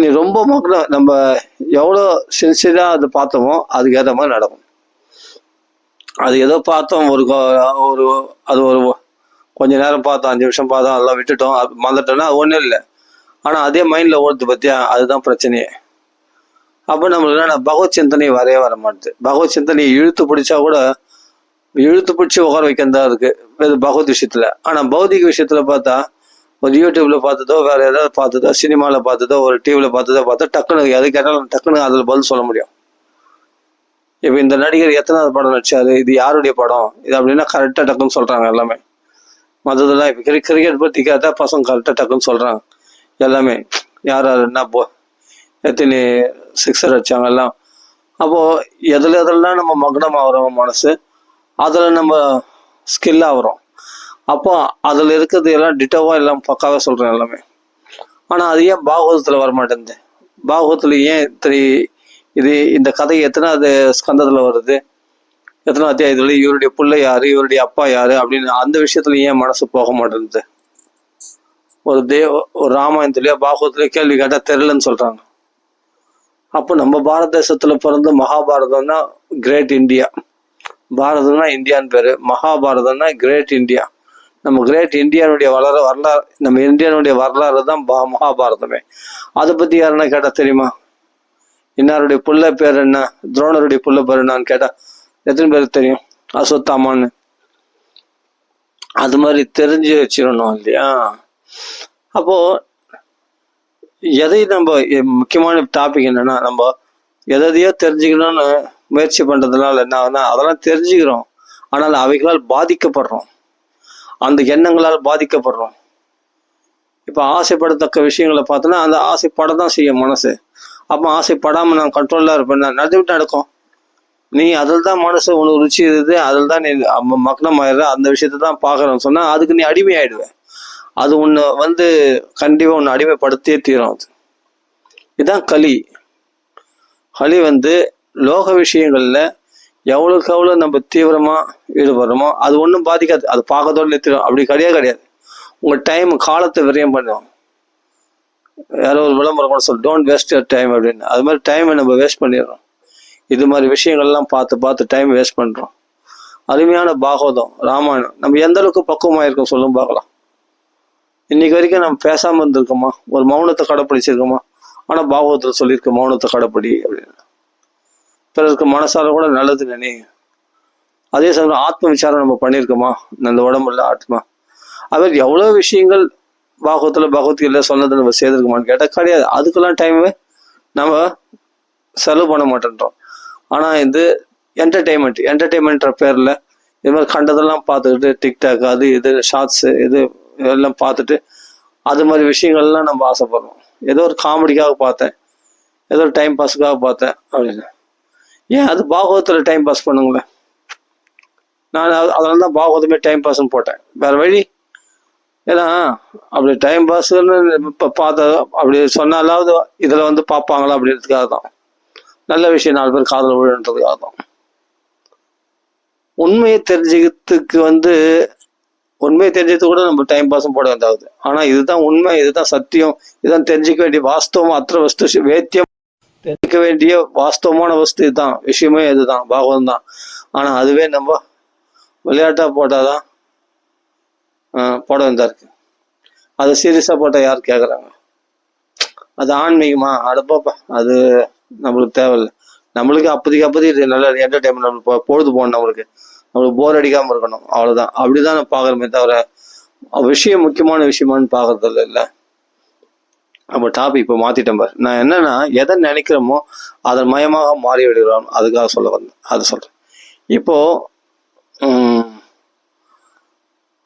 நீ ரொம்ப மக்கள் நம்ம எவ்வளோ சின்சியராக அது பார்த்தோமோ அதுக்கு ஏற்ற மாதிரி நடக்கும். அது ஏதோ பார்த்தோம் ஒரு அது ஒரு கொஞ்ச நேரம் பார்த்தோம், 5 நிமிஷம் பார்த்தோம், அதெல்லாம் விட்டுட்டோம், மறந்துட்டோம்னா அது ஒன்றும் இல்லை. ஆனால் அதே மைண்டில் ஓடுது பற்றியா, அதுதான் பிரச்சனையே. அப்போ நம்மளுக்கு என்ன பகவத் சிந்தனை வர மாட்டுது. பகவத் சிந்தனையை இழுத்து பிடிச்சா கூட இழுத்து பிடிச்சி உட்கார வைக்கிறதா இருக்கு பகவத் விஷயத்துல. ஆனால் பௌதிக விஷயத்துல பார்த்தா ஒரு யூடியூப்ல பார்த்ததோ வேற ஏதாவது பார்த்ததோ சினிமாவில் பார்த்ததோ ஒரு டிவியில் பார்த்தா டக்குனு எது கேட்டாலும் டக்குனு அதில் பதில் சொல்ல முடியும். இப்போ இந்த நடிகர் எத்தனாவது படம் நடிச்சாரு, இது யாருடைய படம், இது அப்படின்னா கரெக்டாக டக்குன்னு சொல்றாங்க எல்லாமே. மற்றதெல்லாம் இப்போ கிரிக்கெட் பற்றி கேட்டால் பசங்க கரெக்டாக டக்குன்னு சொல்றாங்க எல்லாமே. யார் என்ன எத்தனை சிக்ஸர் அடிச்சாங்க எல்லாம். அப்போ எதெல்லாம் நம்ம மக்னம் ஆகிறோம் மனசு, அதில் நம்ம ஸ்கில் ஆகிறோம். அப்போ அதில் இருக்கிறது எல்லாம் டிட்டோவா எல்லாம் பக்காவாக சொல்கிறேன் எல்லாமே. ஆனால் அது ஏன் பாகவதத்தில் வரமாட்டேங்குது? பாகவத்தில் ஏன் இது இந்த கதை எத்தனாவது ஸ்கந்தத்தில் வருது, எத்தனை அத்தியாயத்துல இவருடைய பிள்ளை யாரு, இவருடைய அப்பா யாரு அப்படின்னு அந்த விஷயத்துல ஏன் மனசு போக மாட்டேங்குது? ஒரு ராமாயணத்துலயோ பாகவத்துலயோ கேள்வி கேட்டா தெரியலன்னு சொல்றாங்க. அப்போ நம்ம பாரத தேசத்துல பிறந்த மகாபாரதம்னா கிரேட் இந்தியா. பாரதம்னா இந்தியான்னு பேரு, மகாபாரதம்னா கிரேட் இந்தியா. நம்ம கிரேட் இந்தியாவுடைய வரலாறு, நம்ம இந்தியாவுடைய வரலாறு தான் மகாபாரதமே. அதை பத்தி யாருன்னா கேட்டா தெரியுமா? இன்னாருடைய புள்ள பேர் என்ன, துரோணருடைய புள்ள பேர் என்னான்னு கேட்டா எத்தனை பேருக்கு தெரியும்? அஸ்வத்தாமான்னு. அது மாதிரி தெரிஞ்சு வச்சிடணும் இல்லையா? அப்போ எதை நம்ம முக்கியமான டாபிக் என்னன்னா, நம்ம எதையோ தெரிஞ்சுக்கணும்னு முயற்சி பண்றதுனால என்ன ஆகுதுன்னா அதெல்லாம் தெரிஞ்சுக்கிறோம், ஆனால் அவைகளால் பாதிக்கப்படுறோம், அந்த எண்ணங்களால் பாதிக்கப்படுறோம். இப்ப ஆசைப்படத்தக்க விஷயங்களை பார்த்தோன்னா அந்த ஆசைப்படதான் செய்யும் மனசு. அப்போ ஆசைப்படாம நான் கண்ட்ரோலா இருப்பேன், நடந்துவிட்டு நடக்கும். நீ அதில் தான் மனசு உனக்கு ருச்சி இருக்குது, அதில் தான் நீ மக்னம் ஆயிடுற, அந்த விஷயத்த தான் பார்க்குறேன்னு சொன்னா அதுக்கு நீ அடிமை ஆயிடுவேன். அது உன்னை கண்டிப்பா உன்னை அடிமைப்படுத்தியே தீரும். அது இதுதான் களி. களி லோக விஷயங்கள்ல எவ்வளவுக்கு எவ்வளவு நம்ம தீவிரமா ஈடுபடுறோமோ அது ஒன்றும் பாதிக்காது, அது பார்க்கறதோட நிறுத்திடும். அப்படி கிடையாது. உங்க டைம் காலத்தை விரயம் பண்ணுவோம். யாரோ ஒரு விளம்பரம் கூட சொல்லு, டோன்ட் வேஸ்ட் யுவர் டைம் அப்படின்னு. அது மாதிரி டைமை நம்ம வேஸ்ட் பண்ணிடுறோம். இது மாதிரி விஷயங்கள்லாம் பார்த்து டைம் வேஸ்ட் பண்றோம். அருமையான பாகவதம் ராமாயணம் நம்ம எந்த அளவுக்கு பக்குவமாயிருக்கோம் சொல்லும் பார்க்கலாம். இன்னைக்கு வரைக்கும் நம்ம பேசாம இருந்திருக்கோமா? ஒரு மௌனத்தை கடைப்பிடிச்சிருக்கோமா? ஆனா பாகவதத்தில் சொல்லியிருக்க மௌனத்தை கடைப்பிடி அப்படின்னு. பிறருக்கு மனசால கூட நல்லது நினை. அதே சமயம் ஆத்ம விசாரம் நம்ம பண்ணியிருக்கோமா? அந்த உடம்புல ஆத்மா. அவர் எவ்வளவு விஷயங்கள் பாகவத்துல பகவத்கீதையில சொன்னது நம்ம செய்திருக்கோமான்னு கேட்டா கிடையாது. அதுக்கெல்லாம் டைமே நம்ம செலவு பண்ண மாட்டேன்றோம். ஆனா என்டர்டெயின்மெண்ட்ற பேர்ல இது மாதிரி கண்டதெல்லாம் பார்த்துக்கிட்டு டிக்டாக் அது இது ஷார்ட்ஸ் இது எல்லாம் பார்த்துட்டு அது மாதிரி விஷயங்கள்லாம் நம்ம ஆசைப்படுறோம். ஏதோ ஒரு காமெடிக்காக பார்த்தேன், ஏதோ ஒரு டைம் பாஸுக்காக பார்த்தேன் அப்படின்னு. ஏன் அது பாகவத்தில் டைம் பாஸ் பண்ணுங்களேன். நான் அதனால தான் பாகவதமே டைம் பாஸ்ன்னு போட்டேன், வேற வழி. ஏன்னா அப்படி டைம் பாஸ்ன்னு இப்போ பார்த்த அப்படி சொன்னாலாவது இதில் பார்ப்பாங்களா அப்படின்றதுக்காக தான். நல்ல விஷயம் 4 பேர் காதல் விழுன்றதுக்காக தான். உண்மையை தெரிஞ்சுக்கிறதுக்கு உண்மையை தெரிஞ்சது கூட நம்ம டைம் பாஸும் போட வேண்டாகுது. ஆனா இதுதான் உண்மை, இதுதான் சத்தியம், இதுதான் தெரிஞ்சுக்க வேண்டிய வாஸ்தவம். அத்திர வஸ்து வேத்தியம், தெரிஞ்சுக்க வேண்டிய வாஸ்தவமான வஸ்து இதுதான், விஷயமே இதுதான், பாகவதம் தான். ஆனா அதுவே நம்ம விளையாட்டா போட்டாதான் போட வேண்டியதா இருக்கு. அதை சீரியஸா போட்டா யார் கேட்குறாங்க? அது ஆன்மீகமா? அடப்பாப்பா, அது நம்மளுக்கு தேவையில்லை. நம்மளுக்கு அப்போதைக்கு நல்ல என்டர்டைன்மெண்ட், நம்மளுக்கு பொழுது போகணும், நம்மளுக்கு போர் அடிக்காம இருக்கணும், அவ்வளவுதான். அப்படிதான் நான் பாக்குறமே தவிர விஷயம் முக்கியமான விஷயமானு பாக்குறது இல்லை. நம்ம டாபிக் இப்போ மாத்திட்டேன் பாரு. நான் என்னன்னா எதை நினைக்கிறோமோ அதன் மயமாக மாறி விடுகிறோம், அதுக்காக சொல்ல வந்தேன், அதை சொல்றேன். இப்போ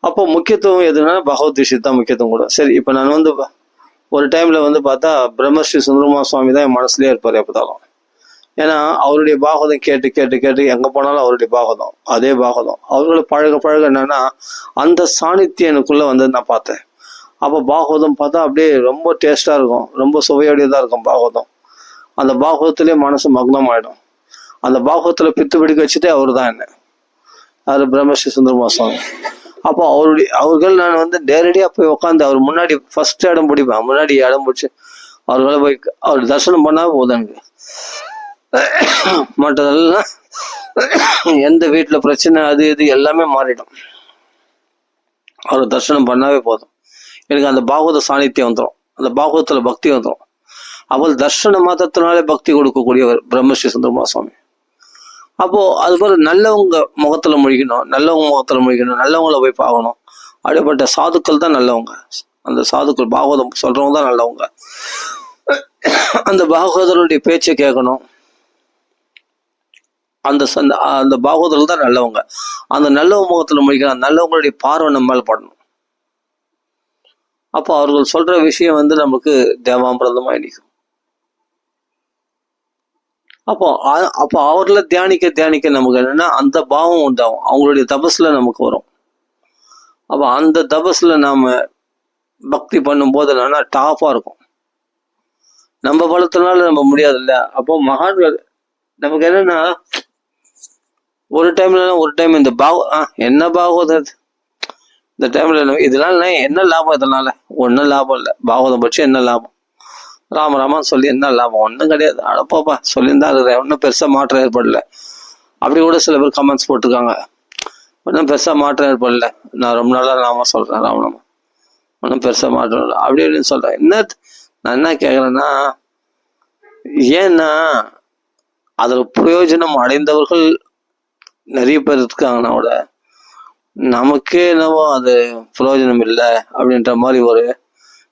அப்போ முக்கியத்துவம் எதுனா பகவத் விஷயத்து தான் முக்கியத்துவம் கூட. சரி, இப்போ நான் ஒரு டைம்ல பார்த்தா பிரம்மஸ்ரீ சுந்தரமா சுவாமி தான் என் மனசுலயே இருப்பாரு எப்பதாலும். ஏன்னா அவருடைய பாகவதம் கேட்டு கேட்டு கேட்டு எங்க போனாலும் அவருடைய பாகவதம், அதே பாகவதம். அவர்களை பழக என்னன்னா அந்த சாணித்தியம் எனக்குள்ள நான் பார்த்தேன். அப்போ பாகவதம் பார்த்தா அப்படியே ரொம்ப டேஸ்டா இருக்கும், ரொம்ப சுவையோடையதா இருக்கும் பாகவதம். அந்த பாகவத்திலேயே மனசு மக்னம் ஆயிடும். அந்த பாகவத்துல பித்து பிடிக்க வச்சுட்டே அவரு தான் என்ன, அது பிரம்மஸ்ரீ சுந்தரமா சுவாமி. அப்போ அவர்கள் நான் நேரடியா போய் உட்காந்து அவர் முன்னாடி ஃபர்ஸ்ட் இடம் பிடிப்பேன். முன்னாடி இடம் பிடிச்சி அவர்களை போய் அவர் தரிசனம் பண்ணா போதும் எனக்கு. மற்றதெல்லாம் எந்த வீட்டுல பிரச்சனை அது இது எல்லாமே மாறிடும். அவர் தரிசனம் பண்ணாவே போதும், எனக்கு அந்த பாகவத சாநித்தியம் வந்துடும், அந்த பாகவதத்துல பக்தி வந்துடும். அவள் தர்ஷன மாத்திரத்தினாலே பக்தி கொடுக்கக்கூடியவர் பிரம்மஸ்ரீ சுந்தரமா சுவாமி. அப்போ அது போல நல்லவங்க முகத்துல முழிக்கணும், நல்லவங்க முகத்துல முழிக்கணும், நல்லவங்களை போய் பார்க்கணும். அப்படிப்பட்ட சாதுக்கள் தான் நல்லவங்க. அந்த சாதுக்கள் பாகவதம் சொல்றவங்க தான் நல்லவங்க. அந்த பாகவதருடைய பேச்சை கேட்கணும். அந்த பாகவதர்கள் தான் நல்லவங்க. அந்த நல்லவங்க முகத்துல முழிக்கணும், நல்லவங்களுடைய பார்வை நம்ம மேல படணும். அப்போ அவர்கள் சொல்ற விஷயம் நமக்கு தேவாமிரதமாய் நிற்கும். அப்போ அவர்களை தியானிக்க நமக்கு என்னன்னா அந்த பாவம் உண்டாகும், அவங்களுடைய தபஸ்ல நமக்கு வரும். அப்போ அந்த தபஸ்ல நாம பக்தி பண்ணும்போது என்னன்னா டாப்பா இருக்கும். நம்ம பலத்தினால நம்ம முடியாது இல்ல. அப்போ மகான்கள் நமக்கு என்னன்னா ஒரு டைம் இந்த என்ன பாகவதம் இந்த டைம்ல இதனால என்ன லாபம்? இதனால ஒன்னும் லாபம் இல்லை. பாகவதம் பட்சி என்ன லாபம்? ராமராமான்னு சொல்லி என்ன லாபம்? ஒன்றும் கிடையாது. அடப்பாப்பா சொல்லியிருந்தா இருக்கிறேன், ஒன்றும் பெருசா மாற்றம் ஏற்படல. அப்படி கூட சில பேர் கமெண்ட்ஸ் போட்டிருக்காங்க, ஒன்றும் பெருசா மாற்றம் ஏற்படல, நான் ரொம்ப நாளா நாம சொல்றேன் ராமநாமா, ஒன்றும் பெருசா மாற்றம் இல்லை அப்படி அப்படின்னு சொல்றேன். நான் என்ன கேட்கறேன்னா, ஏன்னா அதுல பிரயோஜனம் அடைந்தவர்கள் நிறைய பேர் இருக்காங்கன்னா கூட நமக்கே என்னவோ அது பிரயோஜனம் இல்லை அப்படின்ற மாதிரி ஒரு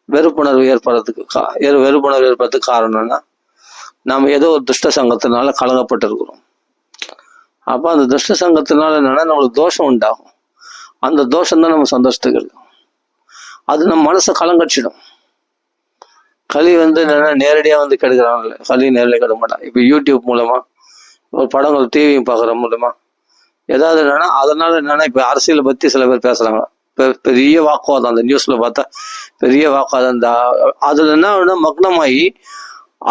வெறுப்புணர்வு ஏற்படுறதுக்கு காரணம் என்னன்னா, நாம ஏதோ ஒரு துஷ்ட சங்கத்தினால கலங்கப்பட்டு இருக்கிறோம். அப்ப அந்த துஷ்ட சங்கத்தினால என்னன்னா நம்மளுக்கு தோஷம் உண்டாகும். அந்த தோஷம் தான் நம்ம சந்தோஷத்துக்கு இருக்கும். அது நம்ம மனசை கலங்கடிச்சிடும். களி என்னன்னா நேரடியா கெடுக்கிறாங்கல்ல, களி நேரடியாக கெடுக்க மாட்டான். இப்ப யூடியூப் மூலமா ஒரு படங்கள் டிவி பார்க்குற மூலமா ஏதாவது என்னன்னா அதனால என்னன்னா இப்ப அரசியலை பத்தி சில பேர் பேசுறாங்க, பெரிய வாக்குவாதம் அந்த நியூஸ்ல பார்த்தா பெரிய வாக்குவாதம். அதுல என்ன மக்னமாயி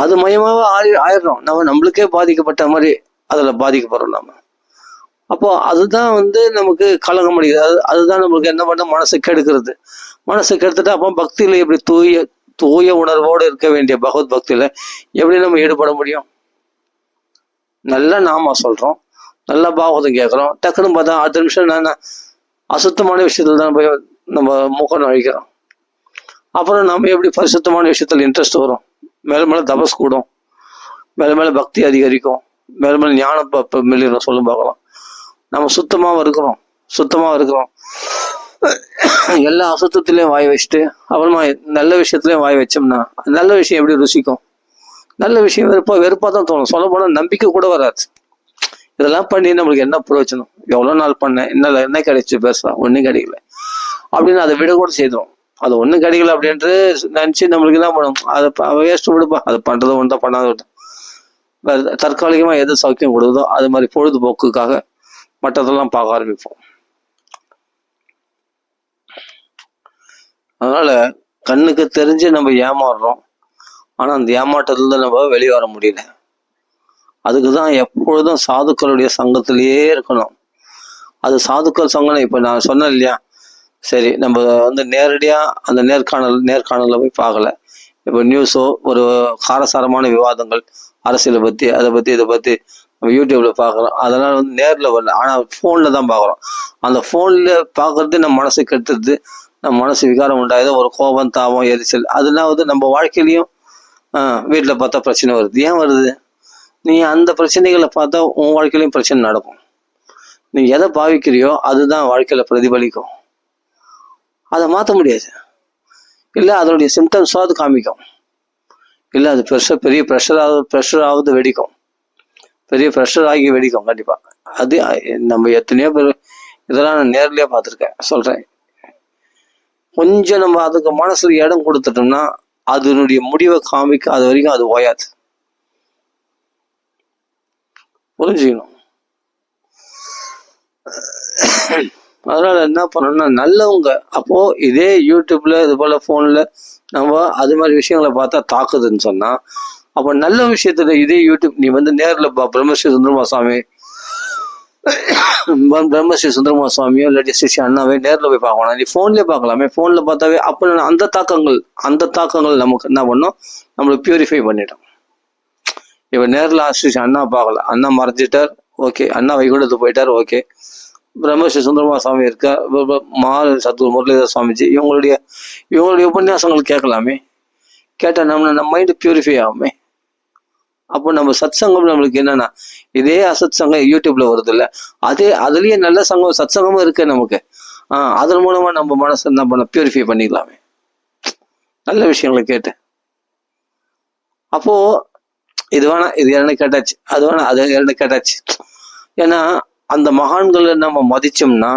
அது மயமாவே ஆயிடுறோம். நம்மளுக்கே பாதிக்கப்பட்ட மாதிரி அதுல பாதிக்கப்படுறோம் நாம. அப்போ அதுதான் நமக்கு கலங்க முடியுது. அதுதான் நம்மளுக்கு என்ன பண்ண மனசை கெடுக்கிறது. மனசை கெடுத்துட்டு அப்போ பக்தியில எப்படி தூய உணர்வோடு இருக்க வேண்டிய பகவத் பக்தியில எப்படி நம்ம ஈடுபட முடியும்? நல்லா நாம சொல்றோம், நல்லா பாகவதம் கேட்கிறோம், டக்குன்னு பார்த்தா 10 நிமிஷம் நான் அசுத்தமான விஷயத்துல தான் போய் நம்ம மூக்கம் அழிக்கிறோம். அப்புறம் நம்ம எப்படி பரிசுத்தமான விஷயத்துல இன்ட்ரெஸ்ட் வரும், மேல தபஸ் கூடும், மேல பக்தி அதிகரிக்கும், மேல ஞானம் மில்லிடும் சொல்லும் பார்க்கலாம். நம்ம சுத்தமா இருக்கிறோம். எல்லா அசுத்தத்திலையும் வாய் வச்சுட்டு அப்புறமா நல்ல விஷயத்துலயும் வாய் வச்சோம்னா நல்ல விஷயம் எப்படி ருசிக்கும்? நல்ல விஷயம் வெறுப்பா தான் தோணும். சொல்ல போனா நம்பிக்கை கூட வராது. இதெல்லாம் பண்ணி நம்மளுக்கு என்ன பிரயோஜனம்? எவ்வளவு நாள் பண்ணேன், என்ன கிடைச்சு பேசலாம், ஒன்னும் கிடைக்கல அப்படின்னு அதை விட கூட செய்தோம். அது ஒன்றும் கிடைக்கல அப்படின்ட்டு நினச்சி நம்மளுக்கு என்ன பண்ணும், அதை வேஸ்ட் விடுப்பா, அது பண்ணுறதை ஒன்று தான் பண்ணாத விட்டோம். தற்காலிகமாக எது சௌக்கியம் கொடுக்குதோ அது மாதிரி பொழுதுபோக்குக்காக மற்றதெல்லாம் பார்க்க ஆரம்பிப்போம். அதனால கண்ணுக்கு தெரிஞ்சு நம்ம ஏமாறுறோம், ஆனால் அந்த ஏமாற்றத்துல நம்ம வெளியே வர முடியல. அதுக்குதான் எப்பொழுதும் சாதுக்களுடைய சங்கத்திலேயே இருக்கணும். அது சாதுக்கள் சங்கம். இப்போ நான் சொன்னேன் இல்லையா, சரி நம்ம நேரடியா அந்த நேர்காணல போய் பார்க்கல. இப்போ நியூஸோ ஒரு காரசாரமான விவாதங்கள் அரசியலை பத்தி இதை பத்தி நம்ம யூடியூப்ல பார்க்குறோம். அதனால நேரில் வரல, ஆனால் ஃபோன்ல தான் பார்க்குறோம். அந்த ஃபோன்ல பார்க்கறது நம்ம மனசு கெடுத்துறது, நம்ம மனசு விகாரம் உண்டாயுது, ஒரு கோபம் தாபம் எரிச்சல். அதெல்லாம் நம்ம வாழ்க்கையிலையும் வீட்டில் பார்த்தா பிரச்சனை வருது. ஏன் வருது? நீ அந்த பிரச்சனைகளை பார்த்தா உன் வாழ்க்கையிலையும் பிரச்சனை நடக்கும். நீ எதை பாவிக்கிறியோ அதுதான் வாழ்க்கையில பிரதிபலிக்கும். அதை மாற்ற முடியாது. இல்லை அதனுடைய சிம்டம்ஸாவது காமிக்கும். இல்லை அது பெரிய ப்ரெஷராவது வெடிக்கும். பெரிய ப்ரெஷர் ஆகி வெடிக்கும் கண்டிப்பா. அது நம்ம எத்தனையோ பேர் இதெல்லாம் நான் நேர்லயே பார்த்துருக்கேன், சொல்றேன். கொஞ்சம் நம்ம அதுக்கு மனசுல இடம் கொடுத்துட்டோம்னா அதனுடைய முடிவை காமிக்க அது வரைக்கும் அது ஓயாது. புரிஞ்சுக்கணும். அதனால என்ன பண்ணணும்னா நல்லவங்க அப்போ இதே யூடியூப்ல இது போல போன்ல நம்ம அது மாதிரி விஷயங்களை பார்த்தா தாக்குதுன்னு சொன்னா, அப்போ நல்ல விஷயத்துல இதே யூடியூப் நீ நேர்ல பிரம்மஸ்ரீ சுந்தரமா சுவாமி பிரம்மஸ்ரீ சுந்தரமா சுவாமியோ இல்லாட்டி ஸ்ரீ அண்ணாவே நேரில் போய் பார்க்கணும். நீ ஃபோன்லேயே பார்க்கலாமே. ஃபோனில் பார்த்தாவே அப்போ அந்த தாக்கங்கள் நமக்கு என்ன பண்ணும், நம்மளை பியூரிஃபை பண்ணிடும். இப்போ நேரில் ஸ்ரீ அண்ணா பார்க்கல, அண்ணா மறைஞ்சிட்டார், ஓகே. அண்ணா வைகுண்டத்துக்கு போயிட்டார், ஓகே. பிரம்மஸ்ரீ சுந்தரமா சுவாமி இருக்கா, சத்குரு முரளிதர சுவாமிஜி, இவங்களுடைய உபன்யாசங்கள் கேட்கலாமே. கேட்டால் நம்ம மைண்டு பியூரிஃபை ஆகுமே. அப்போ நம்ம சத் சங்கம் நம்மளுக்கு என்னன்னா, இதே அசத் சங்கம் யூடியூப்ல வருது இல்ல, அதுலயே நல்ல சங்கம் சத் சங்கமும் இருக்கு நமக்கு. அதன் மூலமா நம்ம மனசை என்ன பண்ண பியூரிஃபை பண்ணிக்கலாமே, நல்ல விஷயங்களை கேட்டு. அப்போ இது வேணா, இது என்ன கேட்டாச்சு, அது வேணா, அது என்ன கேட்டாச்சு. ஏன்னா அந்த மகான்களை நம்ம மதிச்சோம்னா,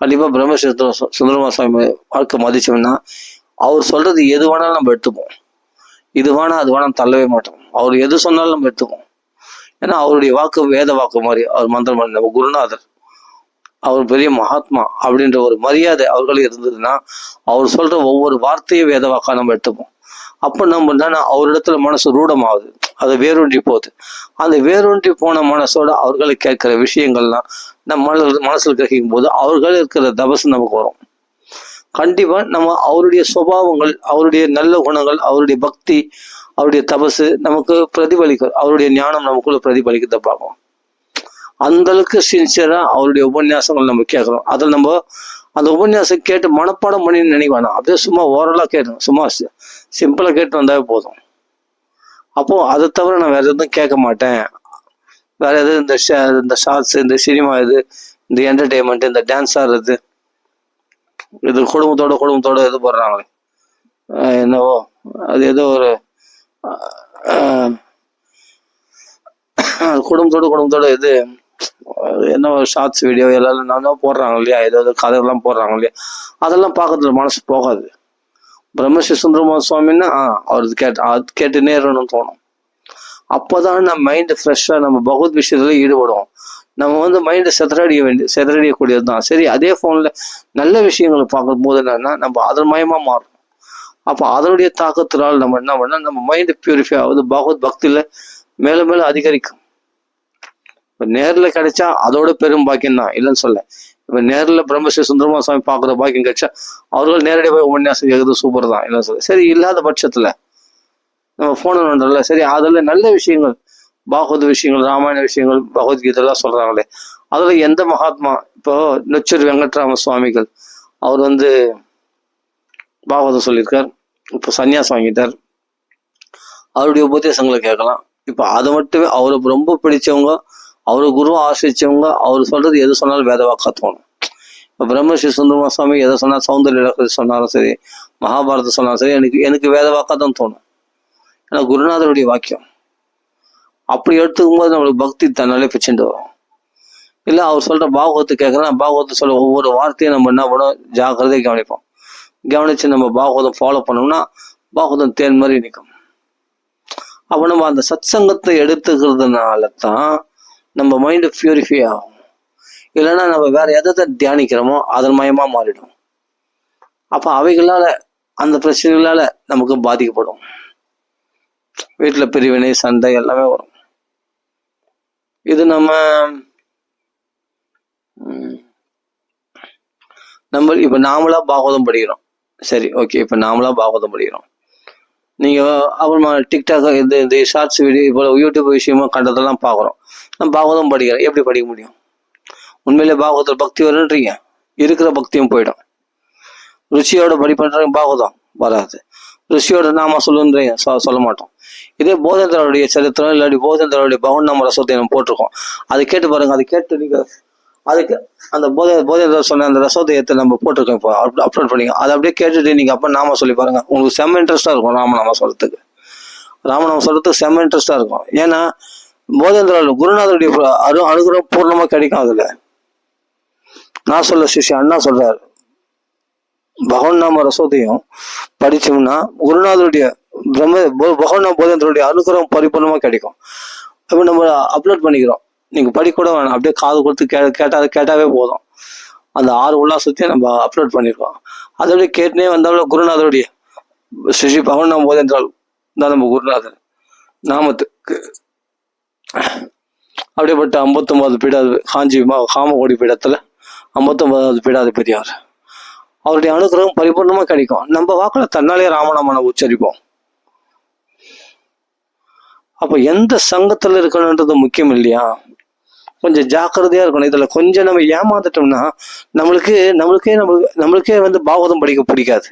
கண்டிப்பா பிரம்மஸ்ரீ சுந்தரமா சுவாமி வாழ்க்கை மதிச்சோம்னா, அவர் சொல்றது எது வேணாலும் நம்ம எடுத்துப்போம். இது வேணா அது வேணாம் தள்ளவே மாட்டோம். அவர் எது சொன்னாலும் நம்ம எடுத்துப்போம். ஏன்னா அவருடைய வாக்கு வேத வாக்கு மாதிரி, அவர் மந்திரம் பண்ண நம்ம குருநாதர், அவர் பெரிய மகாத்மா அப்படின்ற ஒரு மரியாதை அவர்களுக்கு இருந்ததுன்னா, அவர் சொல்ற ஒவ்வொரு வார்த்தையும் வேத வாக்கா நம்ம எடுத்துப்போம். அப்போ நம்ம என்னன்னா, அவரிடத்துல மனசு ரூடமாகுது, அது வேரூன்றி போகுது. அந்த வேரூன்றி போன மனசோட அவர்களை கேட்கிற விஷயங்கள்லாம் நம்ம மனசுல கிரகிக்கும் போது அவர்கள் இருக்கிற தபசு நமக்கு வரும். கண்டிப்பா நம்ம அவருடைய சுபாவங்கள், அவருடைய நல்ல குணங்கள், அவருடைய பக்தி, அவருடைய தபசு நமக்கு பிரதிபலிக்கும். அவருடைய ஞானம் நமக்குள்ள பிரதிபலிக்கிறத பார்ப்போம். அந்த அளவுக்கு சின்சியரா அவருடைய உபன்யாசங்கள் நம்ம கேட்கிறோம். அதில் நம்ம அந்த உபன்யாசம் கேட்டு மனப்பாடம் பண்ணி நினைக்கணும். அப்படியே சும்மா ஓரளா கேட்கணும், சும்மா சிம்பிளா கேட்டு வந்தாவே போதும். அப்போ அதை தவிர நான் வேற எதுவும் கேட்க மாட்டேன். வேற எது இந்த ஷார்ட்ஸ், இந்த சினிமா, இந்த என்டர்டெயின்மெண்ட், இந்த டான்ஸ் ஆடுறது, இது குடும்பத்தோட இது போடுறாங்களே என்னவோ, அது ஏதோ ஒரு குடும்பத்தோட இது என்ன ஷார்ட்ஸ் வீடியோ எல்லாம் நானும் போடுறாங்க இல்லையா, ஏதாவது கதைகள்லாம் போடுறாங்க இல்லையா, அதெல்லாம் பார்க்கறதுல மனசு போகாது. பிரம்மஸ்ரீ சுந்தரமா சுவாமின்னா அவருக்கு கேட்டுனே இருக்கணும்னு தோணும். அப்போதான் நம்ம மைண்டு ஃப்ரெஷ்ஷாக நம்ம பகவத் விஷயத்துல ஈடுபடுவோம். நம்ம மைண்டை செதறடியக்கூடியது தான். சரி, அதே ஃபோனில் நல்ல விஷயங்களை பார்க்கும் போது என்னன்னா நம்ம அதன் மயமாக மாறும். அப்போ அதனுடைய தாக்கத்தினால் நம்ம என்ன பண்ணால் நம்ம மைண்டு பியூரிஃபை ஆகுது, பகவத் பக்தியில் மேலும் மேலும் அதிகரிக்கும். இப்போ நேரில் கிடைச்சா அதோட பெரும் பாக்கியம் தான், இல்லைன்னு சொல்ல. இப்போ நேரில் பிரம்மஸ்ரீ சுந்தரமா சுவாமி பார்க்குற பாக்கியம் கிடைச்சா அவர்கள் நேரடியாக போய் உபன்யாசம் கேட்குறது சூப்பர் தான், இல்லைன்னு சொல்ல. சரி, இல்லாத பட்சத்தில் நம்ம ஃபோன் பண்ணுறோம்ல, சரி அதில் நல்ல விஷயங்கள், பாகவத விஷயங்கள், ராமாயண விஷயங்கள், பகவத்கீதைலாம் சொல்கிறாங்களே, அதில் எந்த மகாத்மா, இப்போ நொச்சூர் வெங்கட்ராம சுவாமிகள், அவர் பாகவதம் சொல்லியிருக்கார், இப்போ சன்னியாசம் வாங்கிட்டார், அவருடைய உபதேசங்களை கேட்கலாம். இப்போ அதை மட்டுமே அவருக்கு ரொம்ப பிடிச்சவங்க, அவரு குருவை ஆசிரிச்சவங்க, அவர் சொல்றது எது சொன்னாலும் வேதவாக்கா தோணும். இப்போ பிரம்மஸ்ரீ சுந்தரமா சுவாமி எதை சொன்னாலும், சௌந்தர்ய சொன்னாலும் சரி, மகாபாரதம் சொன்னாலும் சரி, எனக்கு வேதவாக்கா தான் தோணும். ஏன்னா குருநாதருடைய வாக்கியம். அப்படி எடுத்துக்கும் போது நம்மளுக்கு பக்தி தன்னாலே பிச்சுட்டு வரும். இல்லை அவர் சொல்ற பாகவத்தை கேட்கலாம், பாகவத்தை சொல்ல ஒவ்வொரு வார்த்தையும் நம்ம என்ன பண்ணோம், ஜாக்கிரதையை கவனிப்போம். கவனிச்சு நம்ம பாகவதம் ஃபாலோ பண்ணோம்னா பாகவதம் தேன் மாதிரி நிற்கும். அப்போ நம்ம அந்த சத் சங்கத்தை எடுத்துக்கிறதுனால தான் நம்ம மைண்டு பியூரிஃபை ஆகும். இல்லைன்னா நம்ம வேற எதை தியானிக்கிறோமோ அதன் மயமா மாறிடும். அப்போ அவைகளால, அந்த பிரச்சனைகளால நமக்கு பாதிக்கப்படும். வீட்டில் பிரிவினை, சண்டை எல்லாமே வரும். இது நம்ம இப்போ நாமளா பாகவதம் படிக்கிறோம். சரி, ஓகே, இப்போ நாமளா பாகவதம் படிக்கிறோம். நீங்கள் அப்புறமா டிக்டாக், இந்த ஷார்ட்ஸ் வீடியோ, இப்போ யூடியூப் விஷயமா கண்டதெல்லாம் பார்க்குறோம். நம்ம பாகவதம் படிக்கிறோம். எப்படி படிக்க முடியும்? உண்மையிலே பாகவதத்தில் பக்தி வருன்றீங்க, இருக்கிற பக்தியும் போயிடும். ருச்சியோட படி பண்ணுறீங்க, பாகவதம் வராது. ருஷியோட நாம சொல்லுன்றீங்க, சொல்ல மாட்டோம். இதே போதேந்திரருடைய சரித்திரம் இல்லாட்டி போதேந்திரருடைய பவன் நாம ரசத்தை நம்ம போட்டிருக்கோம். அதை கேட்டு பாருங்க. அதை கேட்டு நீங்க அதுக்கு அந்த போதேந்திரர் சொன்ன அந்த ரசோதயத்தை நம்ம போட்டிருக்கோம், இப்போ அப்லோட் பண்ணிங்க. அதை அப்படியே கேட்டுட்டு நீங்க அப்ப நாம சொல்லி பாருங்க. உங்களுக்கு செம்ம இன்ட்ரெஸ்டா இருக்கும் ராமநாம சொல்றதுக்கு. ராமநாம சொல்றதுக்கு செம்ம இன்ட்ரெஸ்டா இருக்கும். ஏன்னா போதேந்திரர் குருநாதருடைய அனுகிரகம் பூர்ணமா கிடைக்கும். அதுல நான் சொல்ல சிஷ்ய அண்ணா சொல்றாரு, பகவன் நாம ரசோதயம் படிச்சோம்னா குருநாதருடைய பகவன் போதேந்திரருடைய அனுகிரகம் பரிபூர்ணமா கிடைக்கும். அப்ப நம்ம அப்லோட் பண்ணிக்கிறோம். நீங்க படிக்கூட வேணாம், அப்படியே காது கொடுத்து கேட்டாவே போதும். அந்த 6 உல்லாசத்தையும் நம்ம அப்லோட் பண்ணிருக்கோம். அதோடய கேட்டுனே வந்தாலும் குருநாதருடைய ஸ்ரீ பகவன் நாம போதேந்திரால் தான் நம்ம குருநாதர் நாமத்துக்கு அப்படியேப்பட்ட 59 பீடாது காஞ்சி காமகோடி பீடத்துல 59வது பீடாதிபதி அவர். அவருடைய அனுகிரகம் பரிபூர்ணமா கிடைக்கும். நம்ம வாக்குல தன்னாலே ராமநாமனை உச்சரிப்போம். அப்ப எந்த சங்கத்துல இருக்கணுன்றது முக்கியம் இல்லையா? கொஞ்சம் ஜாக்கிரதையா இருக்கணும். இதுல கொஞ்சம் நம்ம ஏமாந்துட்டோம்னா நம்மளுக்கே வந்து பாகவதம் படிக்க பிடிக்காது,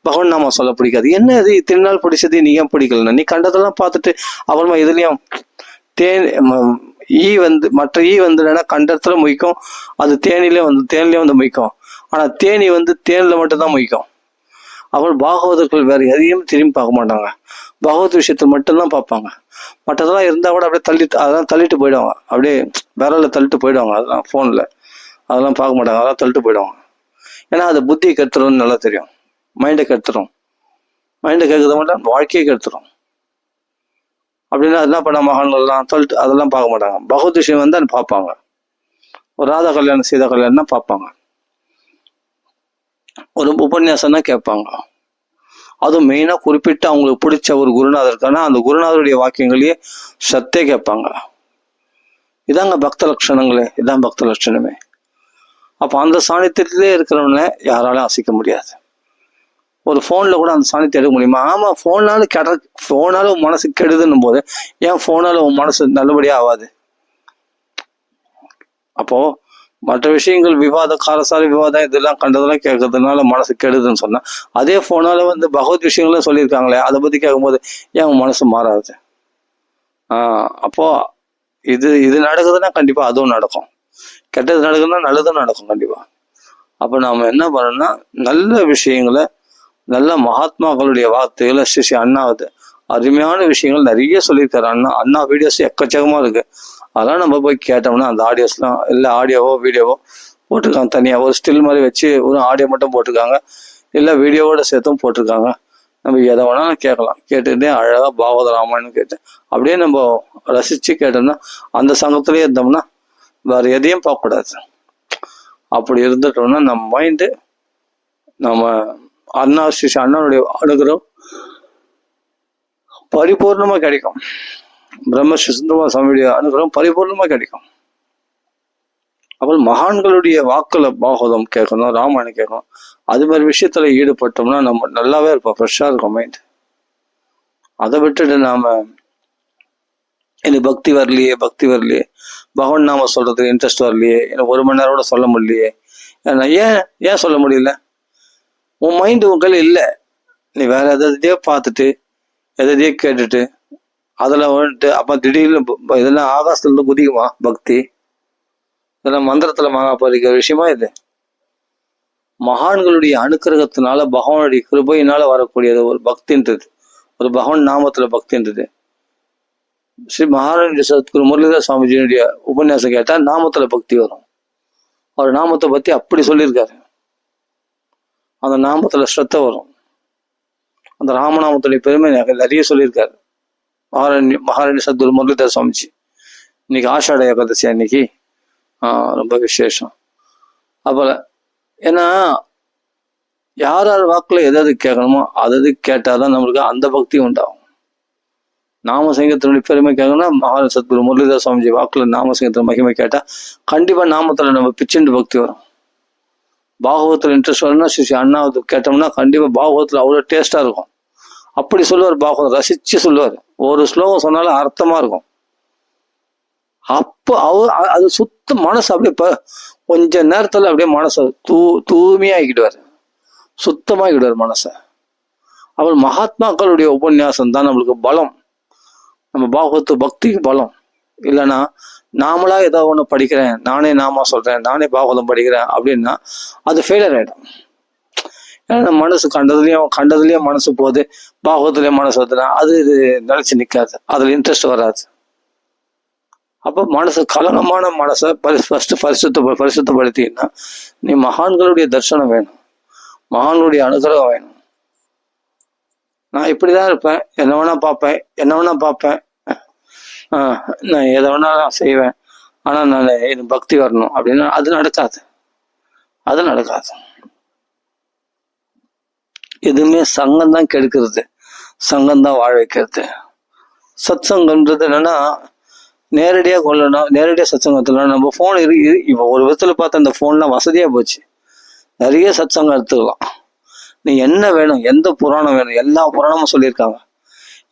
பகவான் நாம சொல்ல பிடிக்காது. என்ன இது இத்தனை நாள் பிடிச்சது நீ ஏன் பிடிக்கலன்னா, நீ கண்டதெல்லாம் பார்த்துட்டு அப்புறமா இதுலயும் மற்ற ஈ வந்து கண்டத்துல மொய்க்கும், அது தேனிலே வந்து மொய்க்கும். ஆனா தேனி வந்து தேன்ல மட்டும்தான் மொய்க்கும். அவள் பாகவதர்கள் வேற எதையும் திரும்பி பார்க்க மாட்டாங்க, பகவத் விஷயத்தை மட்டும்தான் பார்ப்பாங்க. மற்றதெல்லாம் இருந்தா கூட அப்படியே அதெல்லாம் தள்ளிட்டு போயிடுவாங்க, அப்படியே விரல தள்ளிட்டு போயிடுவாங்க. அதெல்லாம் போன்ல அதெல்லாம் பார்க்க மாட்டாங்க, அதெல்லாம் தள்ளிட்டு போயிடுவாங்க. ஏன்னா அது புத்தியை கெடுத்துரும்னு நல்லா தெரியும். மைண்டை கெடுத்துரும், மைண்டை கேட்கறது மட்டும் வாழ்க்கையை கெடுத்துரும். அப்படின்னா என்ன பண்ண மகான்கள்லாம் தள்ளிட்டு அதெல்லாம் பார்க்க மாட்டாங்க. பகவத் விஷயம் வந்து அதை பார்ப்பாங்க. ஒரு ராதா கல்யாணம் சீதா கல்யாணம் தான் பார்ப்பாங்க, ஒரு உபன்யாசம்னா கேட்பாங்க. அதுவும் மெயினா குறிப்பிட்டு அவங்களுக்கு பிடிச்ச ஒரு குருநாதர் இருக்கானா அந்த குருநாதருடைய வாக்கியங்களையே சத்தே கேட்பாங்க. இதாங்க பக்த லட்சணங்களே, இதான் பக்த லட்சணமே. அப்ப அந்த சாணித்தியத்திலே இருக்கிறவங்கள யாராலும் அசைக்க முடியாது. ஒரு போன்ல கூட அந்த சாணித்தியம் எடுக்க முடியுமா? ஆமா, போனால உன் மனசு கெடுதுன்னும் போது ஏன் போனால உன் மனசு நல்லபடியா ஆகாது? அப்போ மற்ற விஷயங்கள் காரசார விவாதம் இதெல்லாம் கண்டதெல்லாம் கேட்கறதுனால மனசு கெடுதுன்னு சொன்னா, அதே போனால வந்து பகவத் விஷயங்களும் சொல்லியிருக்காங்களே, அதை பத்தி கேட்கும்போது ஏன் உன் மனசு மாறாது? அப்போ இது நடக்குதுன்னா கண்டிப்பா அதுவும் நடக்கும், கெட்டது நடக்குதுன்னா நல்லதும் நடக்கும் கண்டிப்பா. அப்ப நாம என்ன பண்ணணும்னா, நல்ல விஷயங்களை, நல்ல மகாத்மாக்களுடைய வார்த்தைகளை, ஸ்ரீ அண்ணாவது அருமையான விஷயங்கள் நிறைய சொல்லியிருக்காரு. அண்ணா வீடியோஸ் எக்கச்சக்கமா இருக்கு. அதெல்லாம் நம்ம போய் கேட்டோம்னா அந்த ஆடியோஸ்லாம் இல்லை ஆடியோவோ வீடியோவோ போட்டிருக்காங்க தனியாக, ஒரு ஸ்டில் மாதிரி வச்சு ஒரு ஆடியோ மட்டும் போட்டிருக்காங்க, இல்லை வீடியோவோட சேர்த்தும் போட்டிருக்காங்க. நம்ம எதை வேணாலும் கேட்கலாம். கேட்டுக்கிட்டே அழகாக பாகவத ராமாயணம் கேட்டு அப்படியே நம்ம ரசித்து கேட்டோம்னா அந்த சங்கத்திலே இருந்தோம்னா வேற எதையும் பார்க்கக்கூடாது. அப்படி இருந்துட்டோம்னா நம்ம மைண்டு நம்ம ஸ்ரீ அண்ணனுடைய அனுகிரகம் பரிபூர்ணமாக கிடைக்கும். பிரம்மஸ்ரீ சுந்தரமா சுவாமியுடைய அனுகிரகம் பரிபூர்ணமா கிடைக்கும். அப்புறம் மகான்களுடைய வாக்குல பாகவதம் கேட்கணும், ராமாயணம் கேட்கணும். அது மாதிரி விஷயத்துல ஈடுபட்டோம்னா நம்ம நல்லாவே இருப்போம், ஃப்ரெஷ்ஷா இருக்கும் மைண்ட். அதை விட்டுட்டு நாம எனக்கு பக்தி வரலையே, பகவான் நாம சொல்றதுக்கு இன்ட்ரெஸ்ட் வரலையே, எனக்கு 1 மணி நேரம் கூட சொல்ல முடியலையே. ஏன் சொல்ல முடியல? உன் மைண்டு உன் கையில இல்லை. நீ வேற எதையோ பார்த்துட்டு எதையோ கேட்டுட்டு அதுல வந்துட்டு அப்ப திடீர்னு இதெல்லாம் ஆகாசத்துல இருந்து குதிக்குமா பக்தி? இதெல்லாம் மந்திரத்துல பறிக்கிற விஷயமா இது? மகான்களுடைய அனுக்கிரகத்தினால, பகவானுடைய கிருபையினால வரக்கூடியது ஒரு பக்தின்றது, ஒரு பகவான் நாமத்துல பக்தின்றது. ஸ்ரீ மகாராஜ சத்குரு முரளிதர் சுவாமிஜியுடைய உபன்யாசம் கேட்டா நாமத்துல பக்தி வரும். அவர் நாமத்தை பத்தி அப்படி சொல்லியிருக்காரு. அந்த நாமத்துல ஸ்ரத்த வரும். அந்த ராமநாமத்துடைய பெருமை நிறைய சொல்லியிருக்காரு மகாராணி சத்குரு முரளிதர் சுவாமிஜி. இன்னைக்கு ஆஷாட ஏகாதசி அன்னைக்கு ரொம்ப விசேஷம். அப்பல ஏன்னா யார் வாக்குல எதாவது கேட்கணுமோ அது கேட்டாதான் நம்மளுக்கு அந்த பக்தி உண்டாகும். நாமசிங்கத்தினுடைய பெருமை கேட்கணும்னா மகாராணி சத்குரு முரளிதர் சுவாமிஜி வாக்குல நாமசிங்கத்தின் மகிமை கேட்டா கண்டிப்பா நாமத்துல நம்ம பிச்சுண்டு பக்தி வரும். பாகவத்துல இன்ட்ரெஸ்ட் வரணும்னா ஸ்ரீ அண்ணாவது கேட்டோம்னா கண்டிப்பா பாகவத்துல அவ்வளவு டேஸ்டா இருக்கும். அப்படி சொல்லுவார், பாகவதம் ரசிச்சு சொல்லுவார். ஒரு ஸ்லோகம் சொன்னாலும் அர்த்தமா இருக்கும். அப்போ அது சுத்த மனசு அப்படியே கொஞ்ச நேரத்துல அப்படியே மனசை தூய்மையாகிடுவார், சுத்தமாகிடுவார் மனசை. அவள் மகாத்மாக்களுடைய உபன்யாசம் தான் நம்மளுக்கு பலம், நம்ம பாகவத்து பக்திக்கு பலம். இல்லைன்னா நாமளா ஏதோ ஒண்ணு படிக்கிறேன், நானே நாமா சொல்றேன், நானே பாகவதம் படிக்கிறேன் அப்படின்னா அது ஃபெயிலியர் ஆயிடும். ஏன்னா மனசு கண்டதுலயும் மனசு போகுது, பாகவத்துலயும் மனசு வருதுன்னா அது நினைச்சு நிக்காது, அதுல இன்ட்ரெஸ்ட் வராது. அப்ப மனசு கலனமான மனசை பரிசுத்தப்படுத்தினா நீ மகான்களுடைய தரிசனம் வேணும், மகான்களுடைய அனுகிரகம் வேணும். நான் இப்படிதான் இருப்பேன், என்ன வேணா பார்ப்பேன், நான் எதை வேணா செய்வேன், ஆனா நான் எனக்கு பக்தி வரணும் அப்படின்னா அது நடக்காது. எதுவுமே சங்கம் தான் கெடுக்கிறது, சங்கம் தான் வாழ வைக்கிறது. சத் சங்கம்ன்றது என்னன்னா நேரடியாக கொள்ளணும், நேரடியாக சத்சங்கத்தில் நம்ம ஃபோன் இப்போ ஒரு விதத்தில் பார்த்தா இந்த ஃபோன்லாம் வசதியாக போச்சு. நிறைய சத்சங்கம் எடுத்துக்கலாம். நீ என்ன வேணும், எந்த புராணம் வேணும், எல்லா புராணமும் சொல்லியிருக்காங்க.